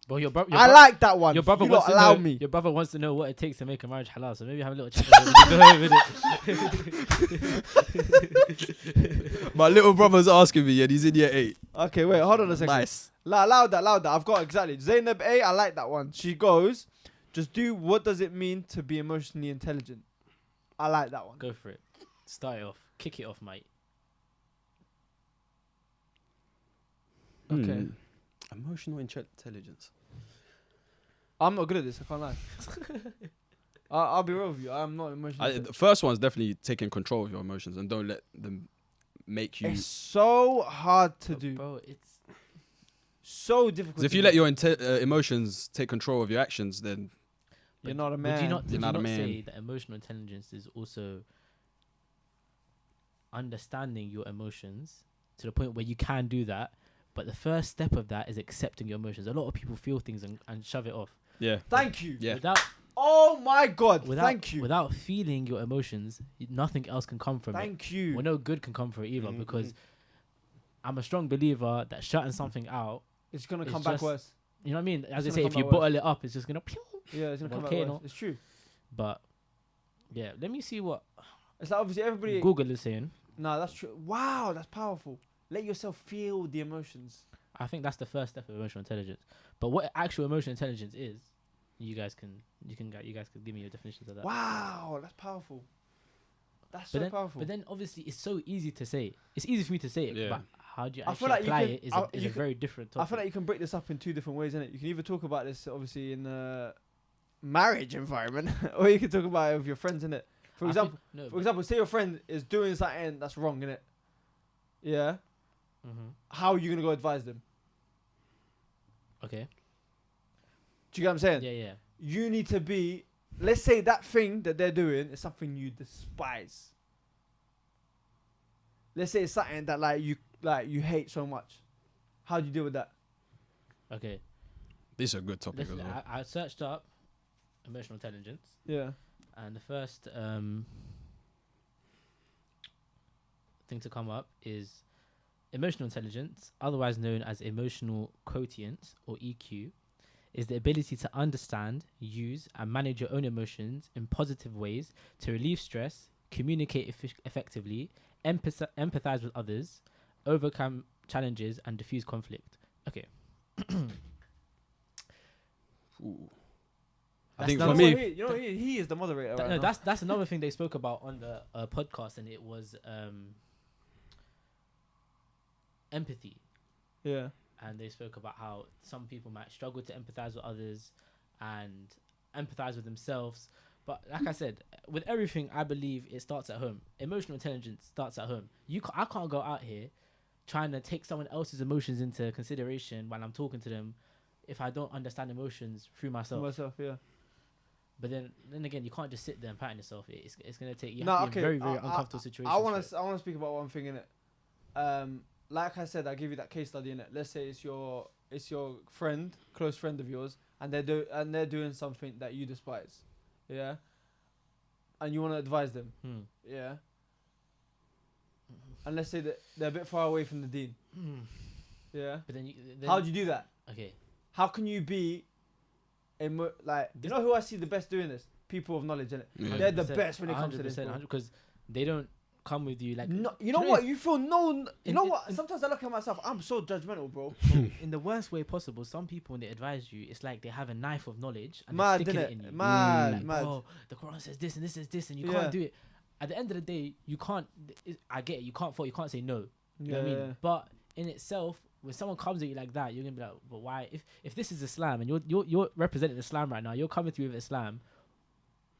Well, your brother. I like that one. Your brother you wants lot to allow know. me. Your brother wants to know what it takes to make a marriage halal. So maybe have a little chat with him. my little brother's asking me, and he's in year 8. Okay, wait, hold on a second. Nice. Loud that. I've got exactly. Zainab A, I like that one. She goes, just do what does it mean to be emotionally intelligent? I like that one. Go for it. Start it off. Kick it off, mate. Okay. Emotional intelligence. I'm not good at this, I can't lie. I'll be real with you. I'm not emotionally The first one's definitely taking control of your emotions and don't let them make you. It's so hard to do. Bro, it's So difficult. 'Cause if to you do. let your emotions take control of your actions, then You're not a man. Would you not, You're did you not a not man. say that emotional intelligence is also understanding your emotions to the point where you can do that, but the first step of that is accepting your emotions. A lot of people feel things and shove it off. yeah, Thank you. yeah. Oh my God. Without, Thank you. Without feeling your emotions, nothing else can come from it. Thank you. Well, no good can come from it either, Mhm, because I'm a strong believer that shutting something out, It's gonna It's come back just- worse. you know what I mean? As they It's say, gonna if come you back worse. bottle it up, it's just gonna. Yeah, it's gonna come Okay, back no. worse. It's true. But yeah, let me see what It's like obviously everybody. Google is saying. No, that's true. Wow, that's powerful. Let yourself feel the emotions. I think that's the first step of emotional intelligence. But what actual emotional intelligence is, you guys can give me your definitions of that. Wow, that's powerful. That's But so powerful. But then obviously it's so easy to say. It's easy for me to say it, Yeah. but how do you I actually feel like you apply can- it is I- a you can- very different I topic. feel like you can break this up in 2 different ways, innit? You can either talk about this obviously in a marriage environment, or you can talk about it with your friends, innit? For I example, think- no, for example, say your friend is doing something that's wrong, innit? Yeah. Mhm. How are you gonna go advise them? Okay. Do you get what I'm saying? Yeah, yeah. You need to be. Let's say that thing that they're doing is something you despise. Let's say it's something that you hate so much. How do you deal with that? Okay. This is a good topic as Listen, well. I searched up emotional intelligence, Yeah. and the first thing to come up is emotional intelligence, otherwise known as emotional quotient or EQ, is the ability to understand, use, and manage your own emotions in positive ways to relieve stress, communicate effectively, empathize with others, overcome challenges, and diffuse conflict. Okay. Ooh. I That's think number for one. me, You know, he is the moderator. Right No, now. that's another thing they spoke about on the podcast, and it was empathy. Yeah. And they spoke about how some people might struggle to empathize with others and empathize with themselves. But like I said, with everything, I believe it starts at home. Emotional intelligence starts at home. I can't go out here trying to take someone else's emotions into consideration when I'm talking to them if I don't understand emotions through myself. Myself, yeah. But then again, you can't just sit there and pat yourself. It's gonna take you No, have to be in okay, very uncomfortable situations. I for want it. to. I want to speak about one thing in it. Like I said, I give you that case study in it. Let's say it's your friend, close friend of yours, and they're doing something that you despise, yeah. And you want to advise them, yeah. And let's say that they're a bit far away from the deen, yeah. But then How do you do that? Okay. How can you be, you know who I see the best doing this? People of knowledge, innit? Yeah. They're the best when it comes to this. 100%, because they don't come with you like. No, you know Do what? is- You feel no. You know what? in- Sometimes I look at myself. I'm so judgmental, bro. in the worst way possible. Some people, when they advise you, it's like they have a knife of knowledge and Mad, they're sticking innit? it in you. Mad, Like, mad. oh, the Quran says this and this is this, and you Yeah. can't do it. at the end of the day, you can't. I get it. You can't fault. You can't say no. You know Yeah, what I mean? yeah. But in itself, when someone comes at you like that, you're gonna be like, but why? If this is Islam and you're representing Islam right now, you're coming through with Islam.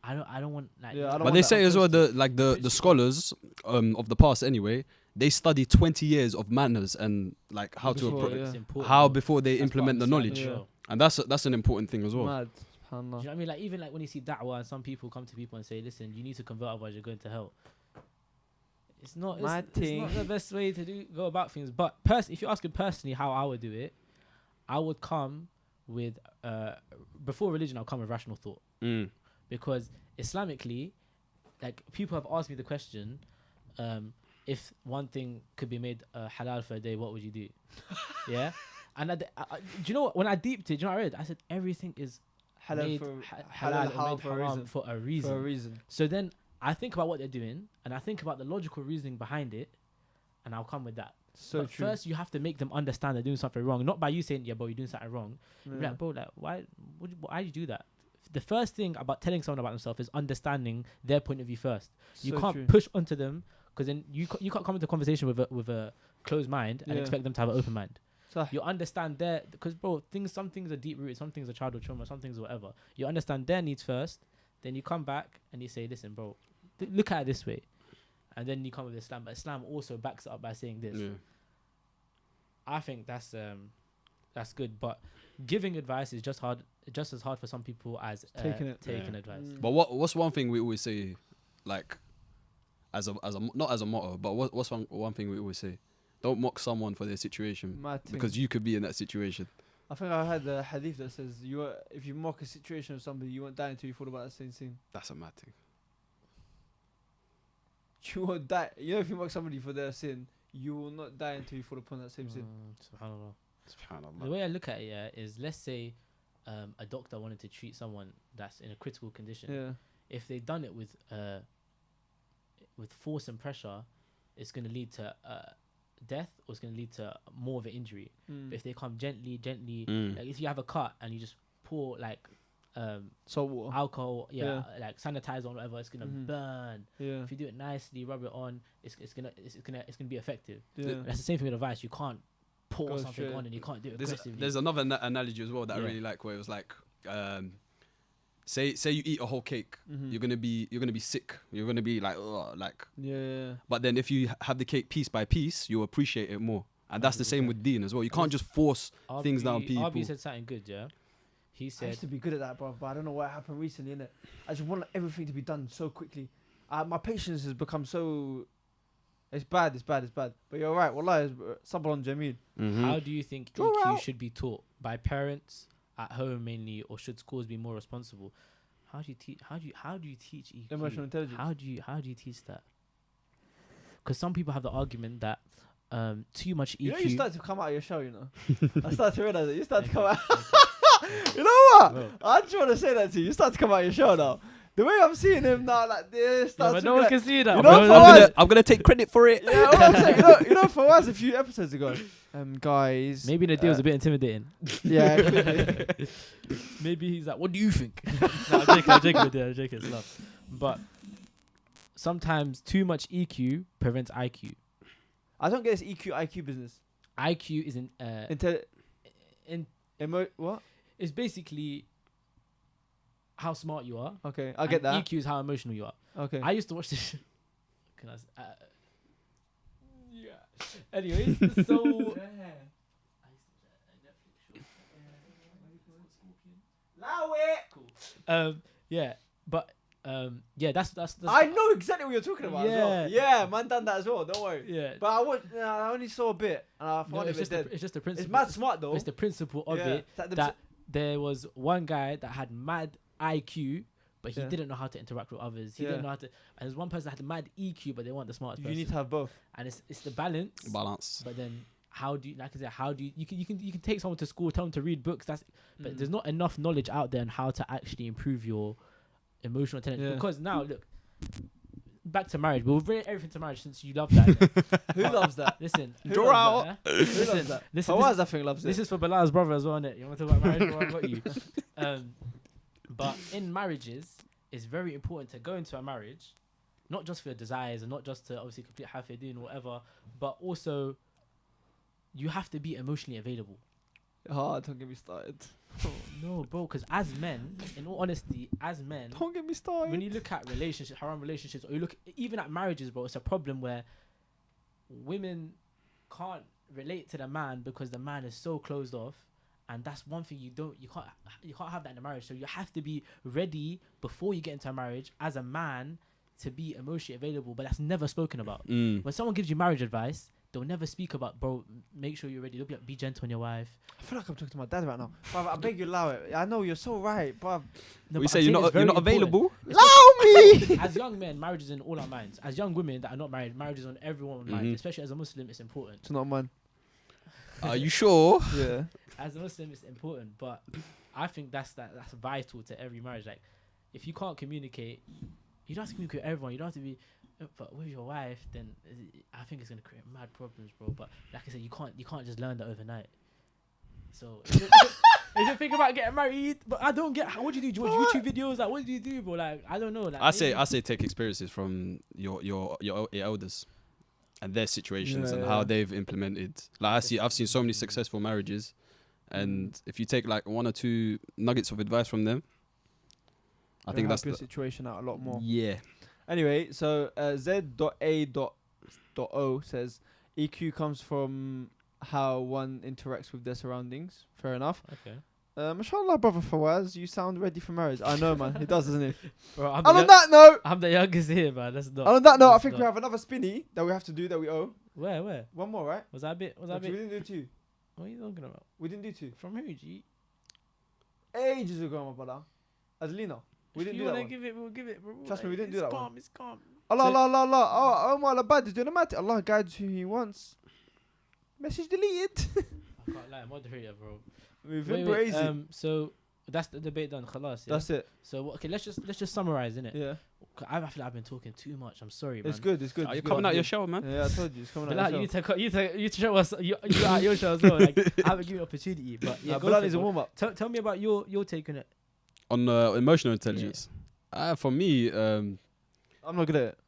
I don't want like. Yeah, I don't But want they that say as well, unconscious. the scholars of the past anyway, they study 20 years of manners and like how to Before, approach, yeah. It's important, how bro. before they That's part implement the of Islam knowledge, as well. and that's an important thing as well. Mad. Do you know what I mean? Like even like when you see da'wah and some people come to people and say, "Listen, you need to convert, otherwise you're going to hell." It's not. Mad It's thing. not the best way to go about things. But if you're asking personally how I would do it, I would come with before religion. I'll come with rational thought because Islamically, like people have asked me the question, if one thing could be made halal for a day, what would you do? Yeah. And do you know what? When I deeped it, do you know what I read? I said everything is Halal made for halal halal or made for a haram reason. for a reason. For a reason. So then I think about what they're doing, and I think about the logical reasoning behind it, and I'll come with that. So But true. first, you have to make them understand they're doing something wrong, not by you saying, "Yeah, bro, you're doing something wrong." You're Yeah. like, bro, like, why do you do that? The first thing about telling someone about themselves is understanding their point of view first. You So can't true. push onto them because then you can't come into a conversation with a closed mind and Yeah. expect them to have an open mind. So You understand their because bro, some things are deep rooted, some things are childhood trauma, some things are whatever. You understand their needs first, then you come back and you say, "Listen, bro, look at it this way," and then you come with Islam. But Islam also backs it up by saying this. Yeah. I think that's good, but giving advice is just as hard for some people as Taking it. taking Yeah. advice. Mm. But what's one thing we always say, like, as a not as a motto, but what's one thing we always say? Don't mock someone for their situation Mad thing. because you could be in that situation. I think I had the hadith that says if you mock a situation of somebody, you won't die until you thought about that same thing. That's a mad thing. You won't die. You know, if you mock somebody for their sin, you will not die until you fall upon that same sin. Subhanallah. The SubhanAllah. way I look at it, yeah, is let's say a doctor wanted to treat someone that's in a critical condition. Yeah. If they've done it with force and pressure, it's going to lead to death or it's going to lead to more of an injury. Mm. But if they come gently, Mm. like if you have a cut and you just pour like Salt water. alcohol, like sanitizer or whatever, it's gonna Mhm. burn. Yeah. If you do it nicely, rub it on, it's gonna be effective. Yeah. That's the same thing with advice. You can't pour Go something straight. on and you can't do it There's aggressively. there's another analogy as well that I Yeah. really like, where it was like, say you eat a whole cake, Mhm. you're gonna be sick. You're gonna be like, ugh, like. Yeah. But then if you have the cake piece by piece, you'll appreciate it more. And that's the same with Deen as well. You can't just force things down people. Arby said something good, yeah. He I said, used to be good at that, bro, but I don't know what happened recently, innit? I just want everything to be done so quickly. My patience has become so... It's bad. But you're right. Wallah, Sabr Jameel. "How do you think Draw EQ out. should be taught by parents at home mainly, or should schools be more responsible?" How do you teach? How do you teach EQ? Emotional intelligence. How do you teach that? Because some people have the argument that too much EQ. You know, you start to come out of your shell, you know? I start to realize it. You start to come out. Thank You know what? Bro. I just want to say that to you. You start to come out of your shell now. The way I'm seeing him now, like this, Yeah, starts but to no be one like, can see that. you bro. know, for No, what? I'm gonna take credit for it. yeah, what I'm saying. You know, for us a few episodes ago, guys. Maybe Nadir was a bit intimidating. Yeah. Could be. Maybe he's like, "What do you think?" No, I'm joking, Nadir. I'm joking. It's love. But sometimes too much EQ prevents IQ. I don't get this EQ IQ business. IQ is What? it's basically how smart you are. Okay, I get and that. EQ is how emotional you are. Okay. I used to watch this. Can I? Yeah. Anyways, so. Yeah, but yeah, that's I know exactly what you're talking about. As well. Yeah. Yeah, man, done that as well. Don't worry. yeah. But I only saw a bit, and I No, found it's it just dead. it's just the principle. It's mad smart though. It's the principle of Yeah. it It's like that there was one guy that had mad IQ, but he Yeah. didn't know how to interact with others. He Yeah. didn't know how to. And there's one person that had mad EQ, but they weren't the smartest you person. need to have both. And it's the balance. Balance. But then how do you, like I said, how do you can take someone to school, tell them to read books. But there's not enough knowledge out there on how to actually improve your emotional intelligence. Yeah. Because now look, back to marriage. We'll bring everything to marriage since you love that. Who loves that? Listen, Who Draw loves out. that? Who Listen, loves that? listen, Fawaz, I think, loves this it. is for Bilal's brother as well, innit? You want to talk about marriage? Well, I've got you. But in marriages, it's very important to go into a marriage not just for your desires and not just to obviously complete half your doing whatever, but also you have to be emotionally available. Don't get me started. No, bro, because as men, in all honesty, as men, Don't get me started. when you look at relationships, haram relationships, or you look even at marriages, bro, it's a problem where women can't relate to the man because the man is so closed off, and that's one thing you can't have that in a marriage. So you have to be ready before you get into a marriage as a man to be emotionally available, but that's never spoken about. When someone gives you marriage advice, they'll never speak about, bro, make sure you're ready. They'll be like, be gentle on your wife. I feel like I'm talking to my dad right now. Bruv, I beg you, allow it. I know you're so right, bruv. No, We but say I'm you're saying it's not very available. important. Allow me. As young men, marriage is in all our minds. As young women that are not married, marriage is on everyone's mind. Especially as a Muslim, it's important. It's not mine. Are you sure? Yeah. As a Muslim, it's important, but I think that's vital to every marriage. Like, if you can't communicate, you don't have to communicate with everyone. You don't have to be, but with your wife, then I think it's gonna create mad problems, bro. But like I said, you can't just learn that overnight. So if you think about getting married, but I don't get what do you do? Do you watch YouTube videos? Like, what do you do, bro? Like, I don't know. Like, I say take experiences from your elders and their situations and how they've implemented. Like I've seen so many successful marriages, and if you take like 1 or 2 nuggets of advice from them, I think that's your situation out a lot more. Yeah. Anyway, so Z.A.O says EQ comes from how one interacts with their surroundings. Fair enough. Okay. Mashallah, brother Fawaz, you sound ready for marriage. I know, man. He does, doesn't he? Bro, And on that note, I'm the youngest here, man. That's not. and on that note, I that's think not. we have another spinny that we have to do that we owe. Where? One more, right? Was that a bit? Was that a We bit? didn't do 2. What are you talking about? We didn't do 2. From who, G? Ages ago, my brother. Adelina. We didn't do that one. Give it, we'll give it, bro. Trust me, we didn't do that one. It's calm. Allah, So- Allah, Allah, Allah. Oh, Omar Labad is doing a mat. Allah guides who he wants. Message deleted. I can't lie, moderator, bro. We've Wait, embraced it. so that's the debate done. Khalas, yeah? That's it. So okay, let's just summarize, innit? Yeah. I feel like I've been talking too much. I'm sorry, man. It's good. It's good. Are you it's good. coming out your shell, man? Yeah, I told you. It's coming Bilal, out you your need show. to show us you out your show as well. Like, I haven't given you opportunity, but yeah, Nah, go Bilal for it, needs a bro. warm up. Tell me about your take on it. On emotional intelligence. For me, I'm not good at it.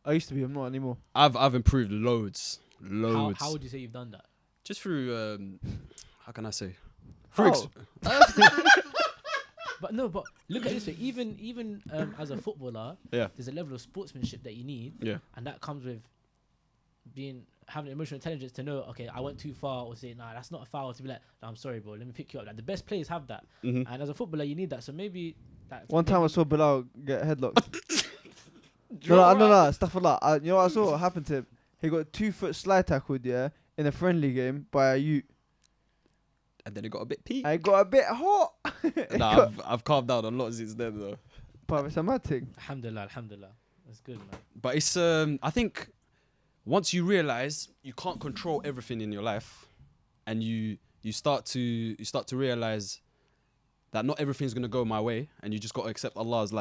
I used to be. I'm not anymore. I've improved loads. How would you say you've done that? Just through how can I say? How? But look at it this way. Even as a footballer, Yeah. there's a level of sportsmanship that you need, Yeah. and that comes with having emotional intelligence to know, okay, I went too far, or say, nah, that's not a foul. To be like, nah, I'm sorry, bro, let me pick you up. Like, the best players have that, Mhm. and as a footballer, you need that. So maybe that. One time I saw Bilal get headlocked. no, astaghfirullah. You know what I saw? What happened to him? He got 2-foot slide tackled, yeah, in a friendly game by a youth. And then it got a bit peak. I got a bit hot. Nah, I've calmed down a lot since then though. But it's a mad thing. Alhamdulillah. That's good, man. But it's I think once you realize you can't control everything in your life, and you start to realize that not everything's gonna go my way, and you just got to accept Allah's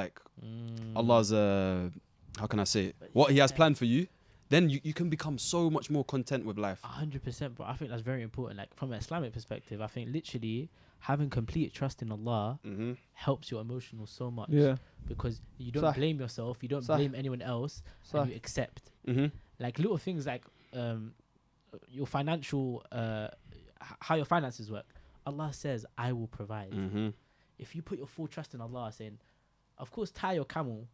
Allah's how can I say it? What He has planned for you. Then you can become so much more content with life. 100%, bro. I think that's very important. Like, from an Islamic perspective, I think literally having complete trust in Allah Mm-hmm. helps your emotional so much. Yeah. Because you don't Sah. blame yourself, you don't Sah. blame anyone else, Sah. and you accept. Mm-hmm. Like little things like your financial, how your finances work. Allah says, I will provide. Mm-hmm. If you put your full trust in Allah, saying, of course, tie your camel,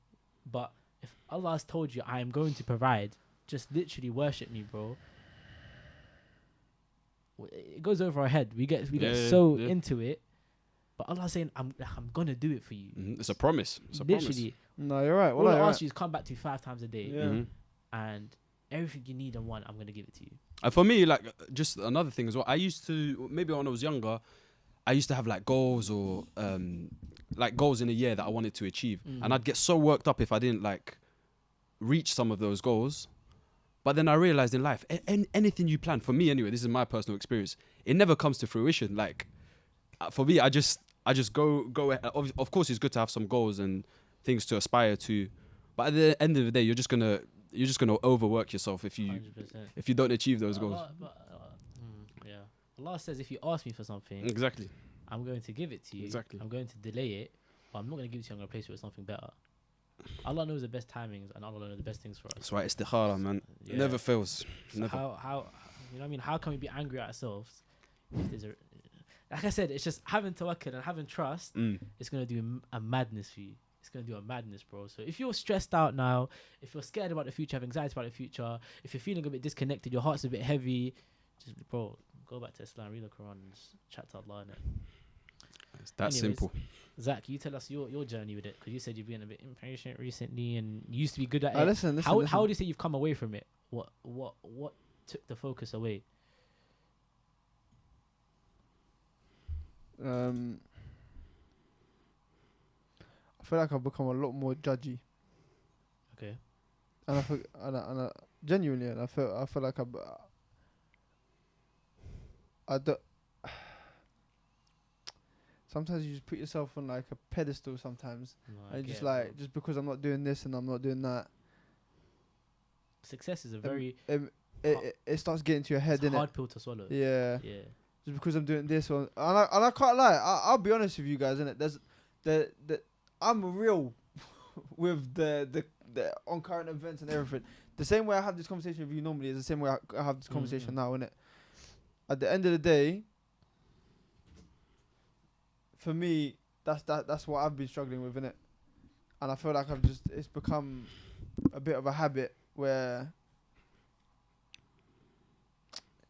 but if Allah has told you, I am going to provide, just literally worship me, bro. It goes over our head. We get so into it, but Allah's saying, I'm gonna do it for you. Mm-hmm. It's a promise. It's a Literally, No, you're right. all Well, I you're ask right. you is come back to you 5 times a day, Yeah. Mm-hmm. and everything you need and want, I'm gonna give it to you. And for me, like, just another thing as well, I used to, maybe when I was younger, I used to have like goals or like goals in a year that I wanted to achieve. And I'd get so worked up if I didn't like reach some of those goals. But then I realized in life, anything you plan, for me anyway, this is my personal experience, it never comes to fruition. Like, for me, I just go. Of course, it's good to have some goals and things to aspire to. But at the end of the day, you're just gonna overwork yourself if you 100%. don't achieve those goals. Yeah. Allah says, if you ask me for something, Exactly. I'm going to give it to you. Exactly. I'm going to delay it, but I'm not going to give it to you. I'm going to replace it with something better. Allah knows the best timings, and Allah knows the best things for us. That's why istikhara, man. Yeah. Never fails. So Never. how you know what I mean? How can we be angry at ourselves if there's a, like I said, it's just having tawakkul and having trust. It's gonna do a madness for you. It's gonna do a madness, bro. So if you're stressed out now, if you're scared about the future, have anxiety about the future, if you're feeling a bit disconnected, your heart's a bit heavy, just bro, go back to Islam, read the Quran, and just chat to Allah in it. It's that Anyways, simple. Zach, you tell us your journey with it, because you said you've been a bit impatient recently and you used to be good at it. Listen. How would you say you've come away from it? What took the focus away? I feel like I've become a lot more judgy, Okay. and I genuinely, and I feel like I don't. Sometimes you just put yourself on like a pedestal sometimes, No, I and get just it, like bro. just because I'm not doing this and I'm not doing that, Success is a very it starts getting to your head, it's a innit? hard pill to swallow. Yeah. Yeah. Just because I'm doing this and I can't lie. I'll be honest with you guys, innit? There's the I'm real with the on current events and everything. The same way I have this conversation with you normally is the same way I have this conversation now, innit? At the end of the day, for me, that's what I've been struggling with, innit? And I feel like it's become a bit of a habit where,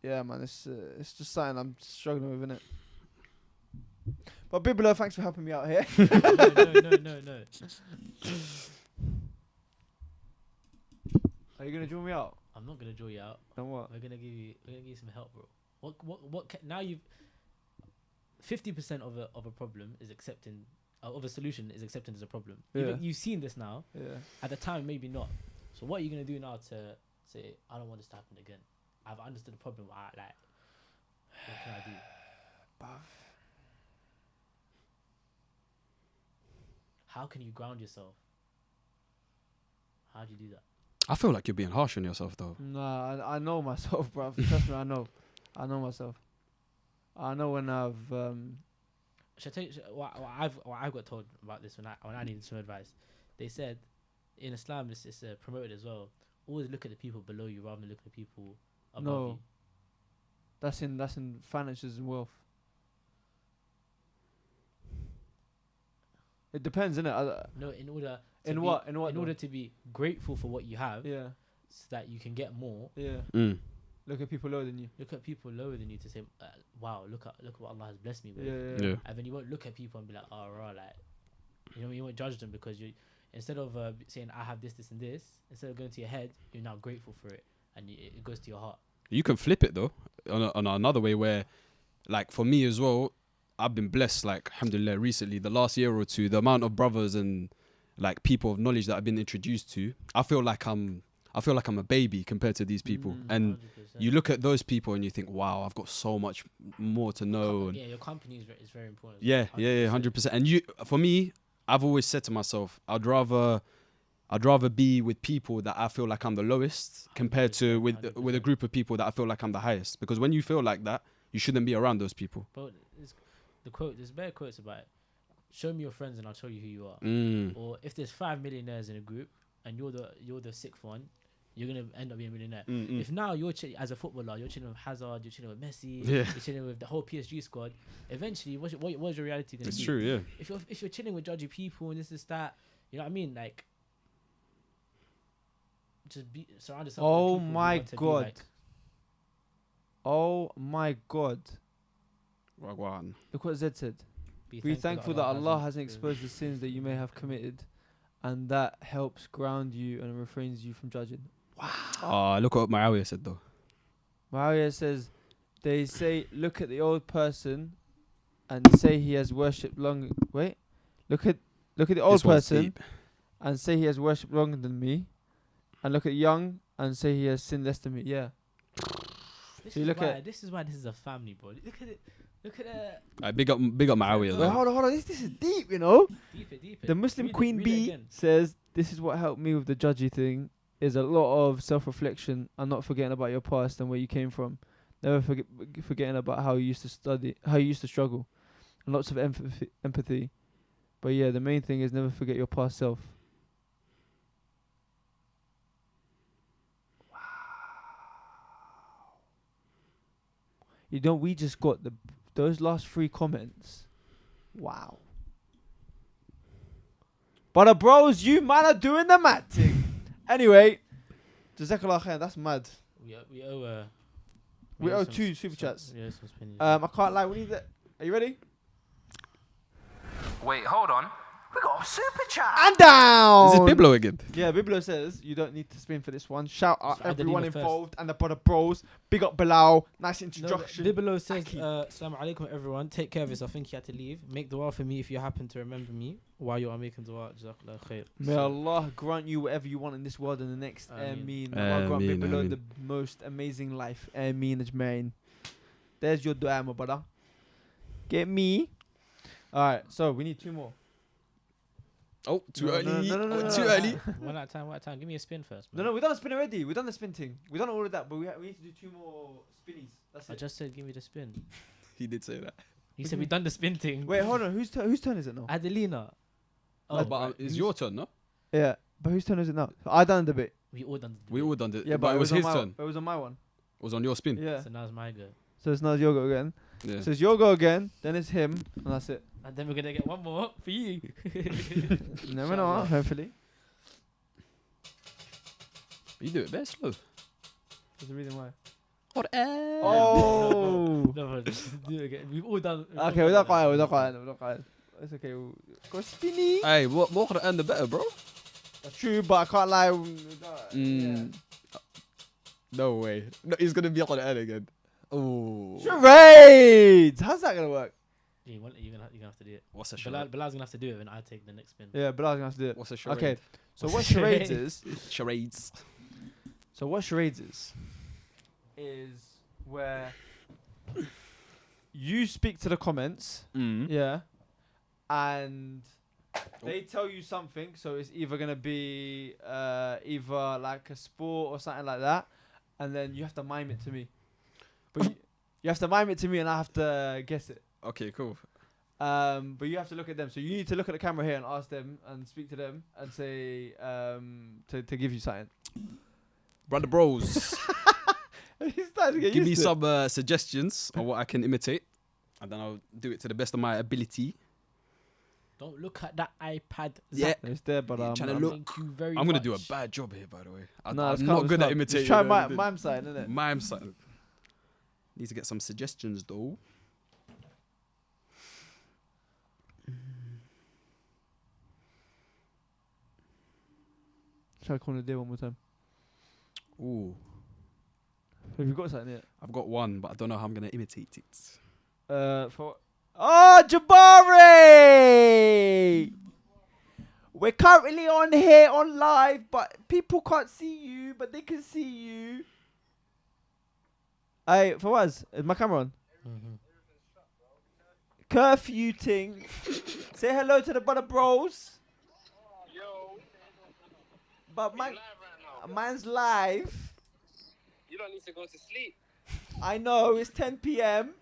yeah, man, it's just something I'm struggling with, innit? But Biblo, thanks for helping me out here. No. Are you gonna draw me out? I'm not gonna draw you out. Then what? We're gonna give you some help, bro. Now you've 50% of a problem is accepting of a solution is accepting as a problem. Yeah. You've seen this now. Yeah. At the time, maybe not. So what are you gonna do now to say, I don't want this to happen again? I've understood the problem. What can I do? How can you ground yourself? How do you do that? I feel like you're being harsh on yourself, though. Nah, I know myself, bro. Trust me, I know myself. I know when I've Should I tell you what I got told about this when I needed some advice? They said in Islam it's promoted as well. Always look at the people below you rather than look at the people above you. That's in finances and wealth. It depends, innit? No, in order to be grateful for what you have, Yeah. so that you can get more. Yeah. Look at people lower than you. Look at people lower than you to say, wow, look at what Allah has blessed me with. Yeah. And then you won't look at people and be like, oh, right, like, you won't judge them, because you, instead of saying I have this, and this, instead of going to your head, you're now grateful for it, and it goes to your heart. You can flip it though, on another way where, like for me as well, I've been blessed, like alhamdulillah, recently, the last year or two, the amount of brothers and like people of knowledge that I've been introduced to, I feel like I'm a baby compared to these people. And 100%. you look at those people and you think, wow, I've got so much more to know. Yeah, your company is very important. Yeah, 100%. And for me, I've always said to myself, I'd rather be with people that I feel like I'm the lowest compared to with a group of people that I feel like I'm the highest. Because when you feel like that, you shouldn't be around those people. But there's better quotes about it. Show me your friends and I'll show you who you are. Or if there's 5 millionaires in a group and you're the sixth one, you're gonna end up being a millionaire. If now you're as a footballer, you're chilling with Hazard, you're chilling with Messi, you're chilling with the whole PSG squad. Eventually, what's your reality gonna be? It's true, yeah. If you're chilling with judgy people and this that, you know what I mean? Like, just surround yourself. Oh with people my you want to be God. like. Oh my God. Wagwan. Look what Zed said. Be thankful that Allah hasn't exposed the sins that you may have committed, and that helps ground you and refrains you from judging. Look what Muawiyah said though. Muawiyah says, they say, look at the old person and say he has worshipped long. Wait. Look at the old This one's person deep. and say he has worshipped longer than me, and look at young and say he has sinned less than me. Yeah. This So you is look why at- this is a family, bro. Look at it. Look at it. Big up Muawiyah Wait, though. hold on. This is deep, you know. Deep it. The Muslim Read it- Queen read it Bee again. says, this is what helped me with the judgy thing, is a lot of self-reflection and not forgetting about your past and where you came from. Never forgetting about how you used to study, how you used to struggle, and lots of empathy. But yeah, the main thing is never forget your past self. You know, we just got those last 3 comments. Wow. But bros, you man are doing the mad thing. Anyway, Jazakallah khair, that's mad. We owe 2 super chats. Yeah, some spinnies. I can't lie. We need that. Are you ready? Wait, hold on. We got a super chat. And down. Is it Biblo again? Yeah, Biblo says you don't need to spin for this one. Shout out So I did everyone it first. involved and the brother bros. Big up Bilal. Nice introduction. Bibelo says, Aki. Assalamu alaikum everyone. Take care of yourself. I think you had to leave. Make dua for me if you happen to remember me while you are making dua. Jazakallah khair. May Allah grant you whatever you want in this world and the next. Ameen. Ameen. Allah grant Ameen, Biblo ameen. the most amazing life. Ameen ajmain. There's your dua, my brother. Get me. Alright, so we need 2 more. Oh, too No, early. no, Too no. early. One at a time, one at a time. Give me a spin first. No, man. we done a spin already. We done the spin thing. We done all of that, but we need to do 2 more spinnies. That's I it. just said give me the spin. He did say that. You said we done the spin thing. Wait, hold on. Whose turn is it now? Adelina. Oh, but right. it's your turn, no? Yeah, but whose turn is it now? I done the bit. We all done the We all done it. Yeah, but it was on his my turn. It was on my one. It was on your spin. Yeah. So now it's my go. So it's not your go again. Yeah. So it's your go again. Then it's him, and that's it. And then we're gonna get one more for you. Never know. Hopefully. You do it very slow. There's a reason why. What? Oh. No, just do it again. We've all done. Okay, we're not quiet. We're not quiet. We're not quiet. It's okay. Go spinny. Hey, what more Quran the better, bro? That's true, but I can't lie. Mm. No way. No, he's gonna be on the end again. Oh. Charades. How's that gonna work? Yeah, you're gonna have to do it. What's a Bilal, charade? Bilal's gonna have to do it, and I take the next spin. Yeah, but I was gonna have to do it. What's a charade? Okay. So what charades is? Charades. So what charades is where you speak to the comments, Mm. yeah, and they tell you something. So it's either gonna be either like a sport or something like that, and then you have to mime it to me. But you have to mime it to me, and I have to guess it. Okay, cool. But you have to look at them. So you need to look at the camera here and ask them and speak to them and say to give you something. Brother bros, He's starting to get give me used to it. some suggestions on what I can imitate, and then I'll do it to the best of my ability. Don't look at that iPad. Yeah. Zach. It's there, but Trying to I'm- look. Thank you very I'm gonna do a much. bad job here, by the way. No, it's I'm calm, not it's good at calm. imitating. Just try anything. mime sign, innit? Mime something. Need to get some suggestions though. Try calling the day one more time. Ooh, Have you got something yet? I've got one, but I don't know how I'm gonna imitate it. For Jabari! We're currently on here on live, but people can't see you, but they can see you. Hey, Fawaz, is my camera on? Mhm. Curfew ting. Say hello to the brother bros. Yo, But live right now. mine's live. You don't need to go to sleep. I know, it's 10 p.m.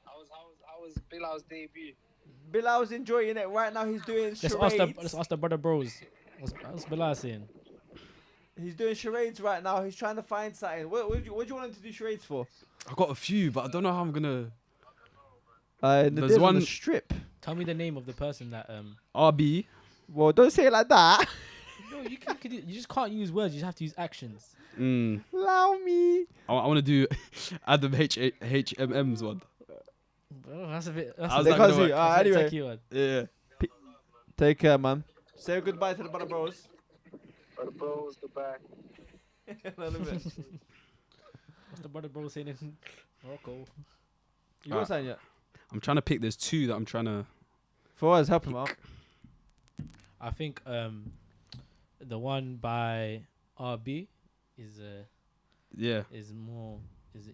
How was Bilal's debut? Bilal's enjoying it right now. He's doing Let's charades. ask the brother bros. What's Bilal saying? He's doing charades right now. He's trying to find something. What do you want him to do charades for? I've got a few, but I don't know how I'm gonna. There's There's on the one- strip. Tell me the name of the person that RB. Well, don't say it like that. No, you just can't use words. You just have to use actions. Mm. Allow me. I want to do Adam HMM's one. Oh, that's a bit. That's I was They not can't gonna see. work. that's a Anyway, techie one. Yeah. take care, man. Say goodbye to the brother bros. For the bros, goodbye. In a little bit. What's the brother bro saying in Morocco? You got something yet? I'm trying to pick. There's two that I'm trying to. For us, help him out. I think the one by RB is Yeah. is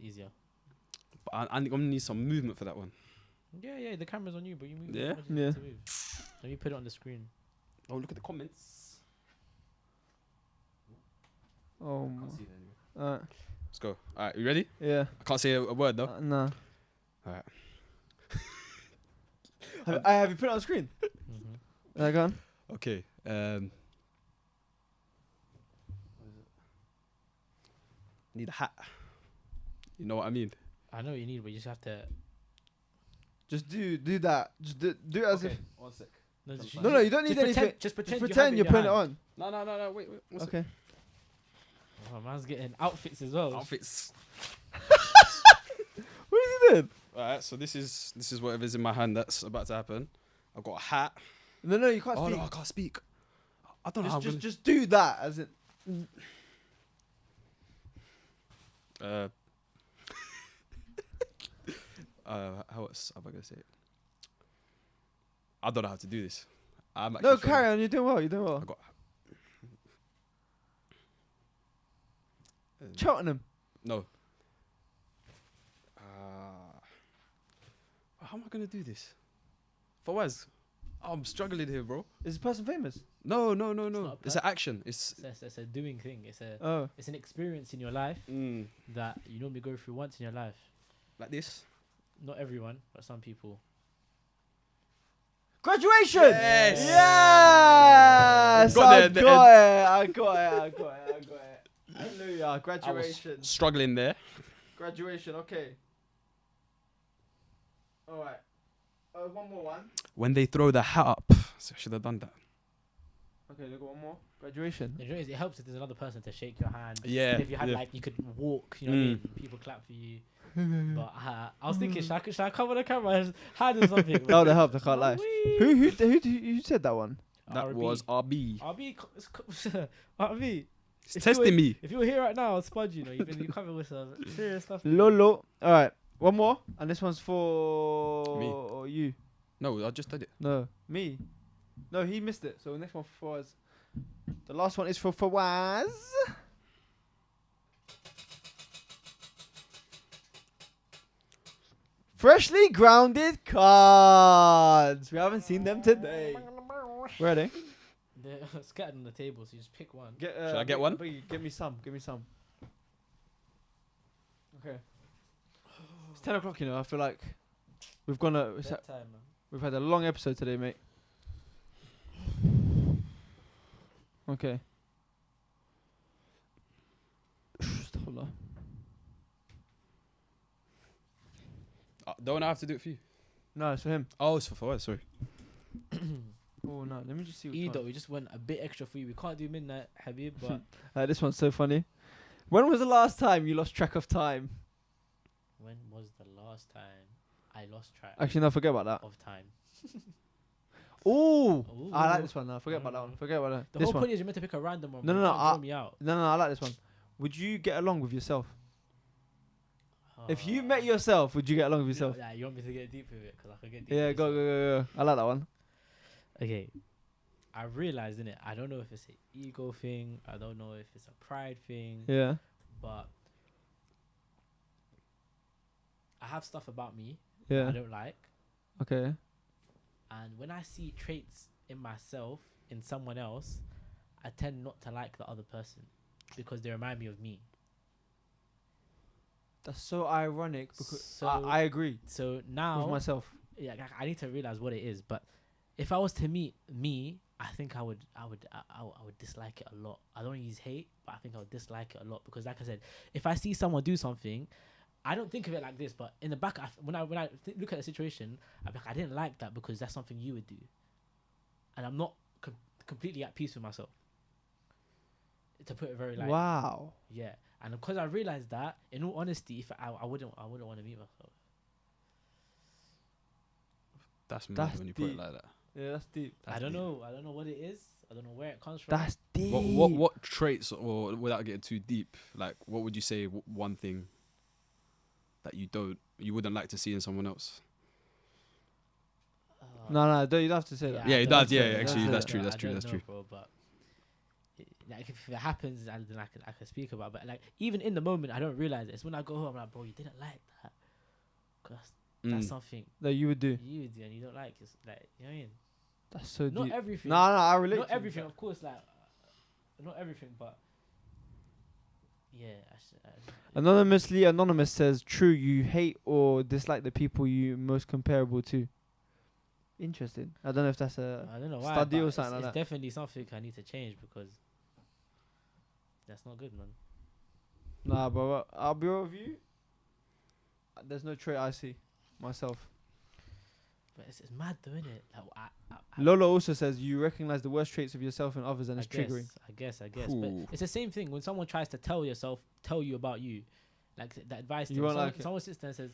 easier. But I'm gonna need some movement for that one. Yeah, the camera's on you, but you move. Yeah? What do you need to move? Let me put it on the screen. Oh, look at the comments. Oh, Let's go. All right, you ready? yeah. I can't say a word though. No. Alright. Have you put it on screen? Mm-hmm. Go on. Okay. Need a hat. You know what I mean? I know what you need, but you just have to. Just do that. Just do it as if. 1 sec. No, No, you don't need anything. Just Just pretend. pretend you're putting it on. No. Wait. 1 sec. Okay. Oh, man's getting outfits as well. Outfits. What is he doing? Alright, so this is whatever's in my hand that's about to happen. I've got a hat. No, you can't Oh speak. no, I can't speak. I don't know how I'm gonna... Just do that as it. How else am I gonna say it? I don't know how to do this. I'm No, actually carry on. You're doing well. You're doing well. I got Cheltenham. no. How am I gonna do this? Fawaz, I'm struggling here, bro. Is this person famous? No. not a It's an action. It's It's a doing thing. It's a. Oh. It's an experience in your life that you normally go through once in your life. like this. Not everyone, but some people. Graduation. Yes. Yes. Got there I at the got it. Hallelujah. I was Graduation. struggling there. Graduation. Okay. All right. One more one. When they throw the hat up, so I should have done that. Okay, look, one more. Graduation. The truth is, it helps if there's another person to shake your hand. Yeah. And if you had like, you could walk. You know what I mean? People clap for you. But I was thinking, should I come on the camera and hand or something? That would have helped. I can't lie. Wee. Who said that one? That was RB. RB. It's testing me. If you were here right now, I'll spud you. You coming with some serious stuff. Lolo. All right. One more, and this one's for you. No, I just did it. No, me. No, he missed it. So next one for Fawaz. The last one is for Fawaz. Freshly grounded cards. We haven't seen them today. Where are they? They're scattered on the table, so you just pick one. Should I get one? Give me some. Okay. It's 10 o'clock, you know. I feel like we've gone Bedtime, man. we've had a long episode today, mate. Okay. Astaghfirullah. Don't I have to do it for you? No, it's for him. Oh, it's for Fawaz, sorry. Oh no, let me just see. Either we just went a bit extra for you. We can't do midnight, Habib, but This one's so funny. When was the last time you lost track of time? when was the last time I lost track Actually, no, forget about that. of time? Ooh, Ooh. I like this one. No, forget about that one. Forget about that. The This whole one. point is you're meant to pick a random one. No, but no, you no, can't throw me out. No, I like this one. Would you get along with yourself? If you met Oh. yourself, would you get along with yourself? Yeah, you want me to get deep with it? Because I can get deep. Yeah, with go. I like that one. Okay. I realized, innit, I don't know if it's an ego thing. I don't know if it's a pride thing. Yeah. But I have stuff about me Yeah. I don't like. Okay. And when I see traits in myself in someone else, I tend not to like the other person because they remind me of me. That's so ironic because So- I agree So with now, myself. yeah, I need to realize what it is. But if I was to meet me, I think I would dislike it a lot. I don't use hate, but I think I would dislike it a lot because, like I said, if I see someone do something, I don't think of it like this. But in the back, when I look at the situation, I'm like, I didn't like that because that's something you would do, and I'm not completely at peace with myself. To put it very lightly. Wow. Yeah, and because I realized that, in all honesty, if I wouldn't want to meet myself. That's mad That's when you put it deep. like that. Yeah, that's deep. I don't know what it is. I don't know where it comes from. That's deep. What traits, or without getting too deep, like what would you say one thing that you wouldn't like to see in someone else? No, you don't have to say that. Yeah, I it don't does. know. Yeah, That's actually, it. that's true. I That's true. don't That's know, true. bro, but like if it happens, then I can speak about it. But like even in the moment, I don't realize it. It's when I go home, I'm like, bro, you didn't like that. 'Cause that's something That you would do. you do and you don't like. It's like, you know what I mean? That's so Not deep. everything. No, I relate. Not to you, everything, but- of course. Like not everything, but yeah. Anonymous says, "True, you hate or dislike the people you most comparable to." Interesting. I don't know if that's a I don't know why. study but or something it's like that. definitely something I need to change because that's not good, man. Nah, bro. I'll be real with you. there's no trait I see myself. But it's mad though, isn't it? Like, Lolo also says you recognize the worst traits of yourself and others, and it's triggering. I guess. But Ooh. it's the same thing when someone tries to tell you about you, like that advice. You thing. won't like it. Someone sits there and says,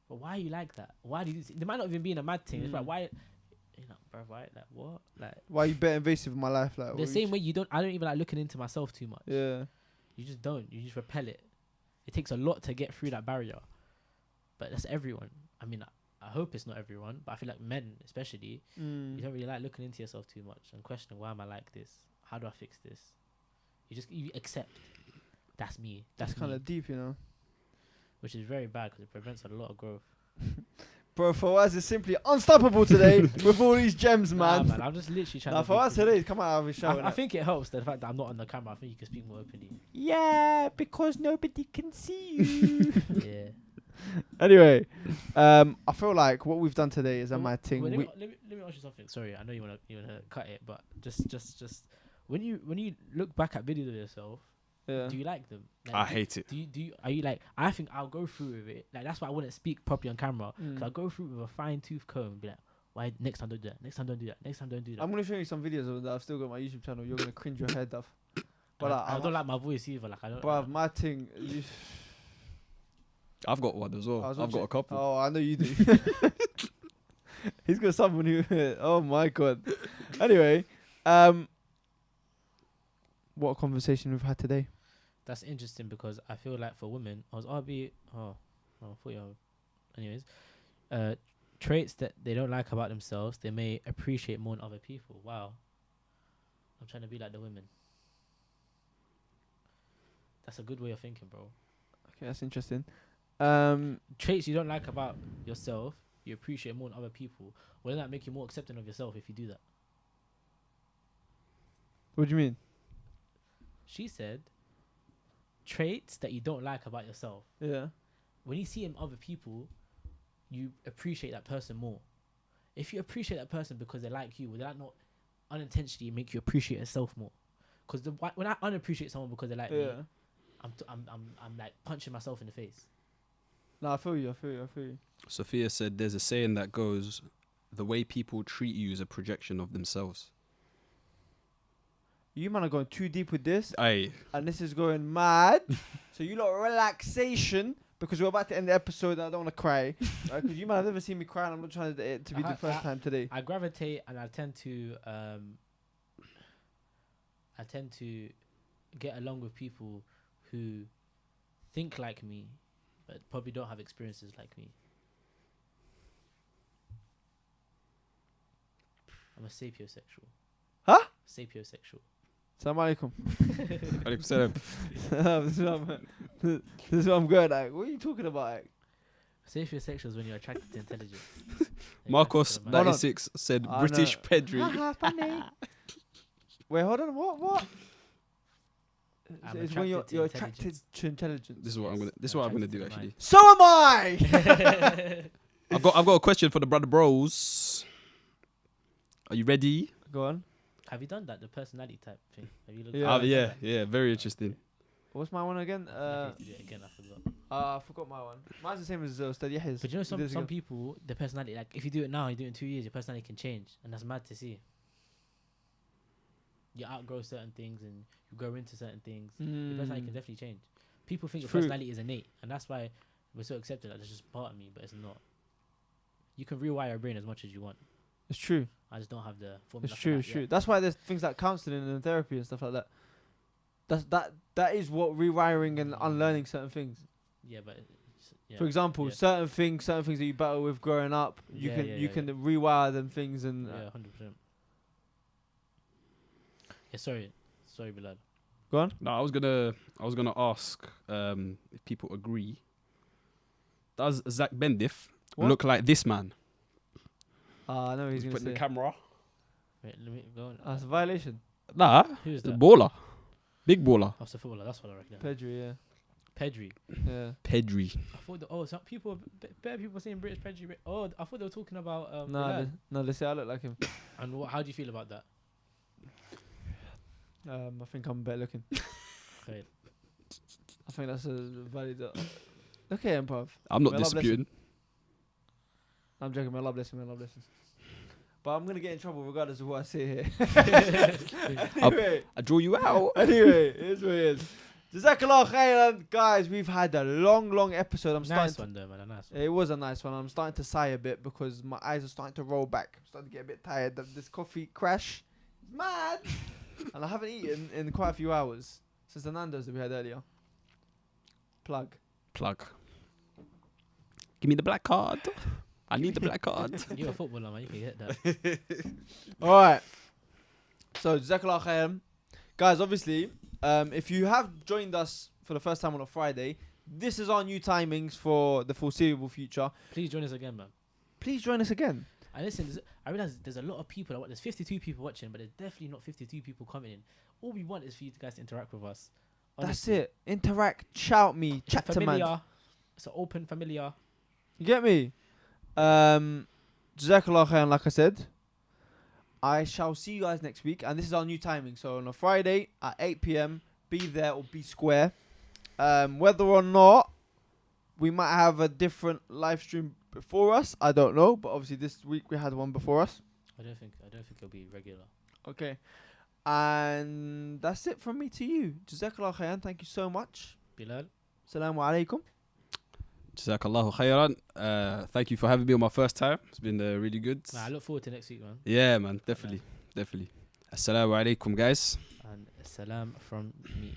"But why are you like that? Why do you?" They might not even be in a mad thing. It's like why, bro, why? Like what? Like Why are you being invasive in my life? Like the same way you don't. I don't even like looking into myself too much. Yeah. You just don't. You just repel it. It takes a lot to get through that barrier, but that's everyone. I mean, I hope it's not everyone, but I feel like men especially, you don't really like looking into yourself too much and questioning, why am I like this? How do I fix this? You accept. That's me. That's kind me. of deep, you know. Which is very bad because it prevents a lot of growth. Bro, Fawaz is simply unstoppable today with all these gems, Nah, man. I'm just literally trying Nah, to. Fawaz today, come out of his show. I think it helps the fact that I'm not on the camera. I think you can speak more openly. Yeah, because nobody can see you. Yeah. Anyway, I feel like what we've done today is a mad thing. Let me ask you something. Sorry, I know you wanna cut it, but just when you look back at videos of yourself, Yeah. do you like them? Like, I hate it. Do you are you like? I think I'll go through with it. Like that's why I wouldn't speak properly on camera. Cause I'll go through with a fine tooth comb and be like, why next time don't do that? Next time don't do that. Next time don't do that. I'm gonna show you some videos of that. I've still got my YouTube channel. You're gonna cringe your head off. But I don't like my voice either. Like I don't. Bruv, my thing. I've got one as well. I've got a couple. Oh, I know you do. He's got someone who. Oh my god. Anyway, what a conversation we've had today. That's interesting because I feel like for women, I thought you were. Anyways, traits that they don't like about themselves, they may appreciate more in other people. Wow. I'm trying to be like the women. That's a good way of thinking, bro. Okay, that's interesting. Traits you don't like about yourself, you appreciate more in other people. Wouldn't that make you more accepting of yourself if you do that? What do you mean? She said, traits that you don't like about yourself. Yeah. When you see in other people, you appreciate that person more. If you appreciate that person because they like you, would that not unintentionally make you appreciate yourself more? Because when I unappreciate someone because they like me, I'm like punching myself in the face. No, I feel you. Sophia said there's a saying that goes, the way people treat you is a projection of themselves. You man are going too deep with this. Aye. And this is going mad. So you lot relaxation because we're about to end the episode and I don't want to cry. Because you man have never seen me cry and I'm not trying it to be the first time today. I gravitate and I tend to get along with people who think like me but probably don't have experiences like me. I'm a sapiosexual. Huh? Sapiosexual. Assalamu alaikum. Alaikum salam. This is what I'm good at. What are you talking about? Like? Sapiosexual is when you're attracted to intelligence. Marcos Attracted to a man. 96 said British Pedri. Wait, hold on. What? I'm It's when you're attracted attracted to intelligence. This is what I'm gonna do actually. So am I. I've got a question for the brother bros. Are you ready? Go on. Have you done that? The personality type thing. Have you looked Yeah. at Yeah, very interesting. What's my one again? I need to do it again. I forgot. I forgot my one. Mine's the same as Ustad Yahya's. But you know, He did it some again. people, their personality, like if you do it now, you do it in 2 years, your personality can change, and that's mad to see. You outgrow certain things and you grow into certain things. Your personality can definitely change. People think your True. personality is innate, and that's why we're so accepted that it's just part of me, but it's not. You can rewire your brain as much as you want. It's true. I just don't have the formula. It's for true. that It's true. yet. That's why there's things like counselling and therapy and stuff like that. That is what rewiring and unlearning certain things. Yeah, but For example, certain things that you battle with growing up, you can rewire them things and. Yeah, 100%. Yeah, sorry, Bilal. Go on. No, I was gonna ask if people agree. Does Zach Bendif What? look like this man? I know what he's Put gonna in the say. camera. Wait, let me go on. That's a violation. Nah, Who's the that? baller, big baller. Oh, it's a footballer. That's what I reckon. Pedri, yeah. Pedri. Yeah. Pedri. I thought some people, better people saying British Pedri. Oh, I thought they were talking about No, they say I look like him. And how do you feel about that? I think I'm better looking. Okay. I think that's a valid. Okay, improv. I'm not May Allah bless disputing. I'm joking. May Allah bless him. May Allah bless him. But I'm gonna get in trouble regardless of what I say here. Anyway, I draw you out. anyway, here's what it is. Jazakallah khairan, guys. We've had a long episode. I'm Nice starting. one, though, man. A nice one. It was a nice one. I'm starting to sigh a bit because my eyes are starting to roll back. I'm starting to get a bit tired. This coffee crash is mad, and I haven't eaten in quite a few hours since the Nando's that we had earlier. Plug. Give me the black card. I need the black card. You're a footballer, man. You can get that. All right. So Jazakallah khairan, guys. Obviously, if you have joined us for the first time on a Friday, this is our new timings for the foreseeable future. Please join us again, man. Please join us again. And listen, I realize there's a lot of people. There's 52 people watching, but there's definitely not 52 people coming in. All we want is for you guys to interact with us. That's Honestly. it. Interact, shout me, It's a chat to man. familiar. It's an open familiar. You get me? Jazakallah khairan, like I said. I shall see you guys next week, and this is our new timing. So on a Friday at 8 p.m, be there or be square. Whether or not we might have a different live stream before us, I don't know. But obviously this week we had one before us. I don't think it'll be regular. Okay. And that's it from me to you. Jazakallah khairan. Thank you so much. Bilal. Assalamu alaikum. Jazakallahu khairan. Thank you for having me on my first time. It's been really good. Nah, I look forward to next week, man. Yeah, man. Definitely. Assalamu alaikum, guys. And salam from me.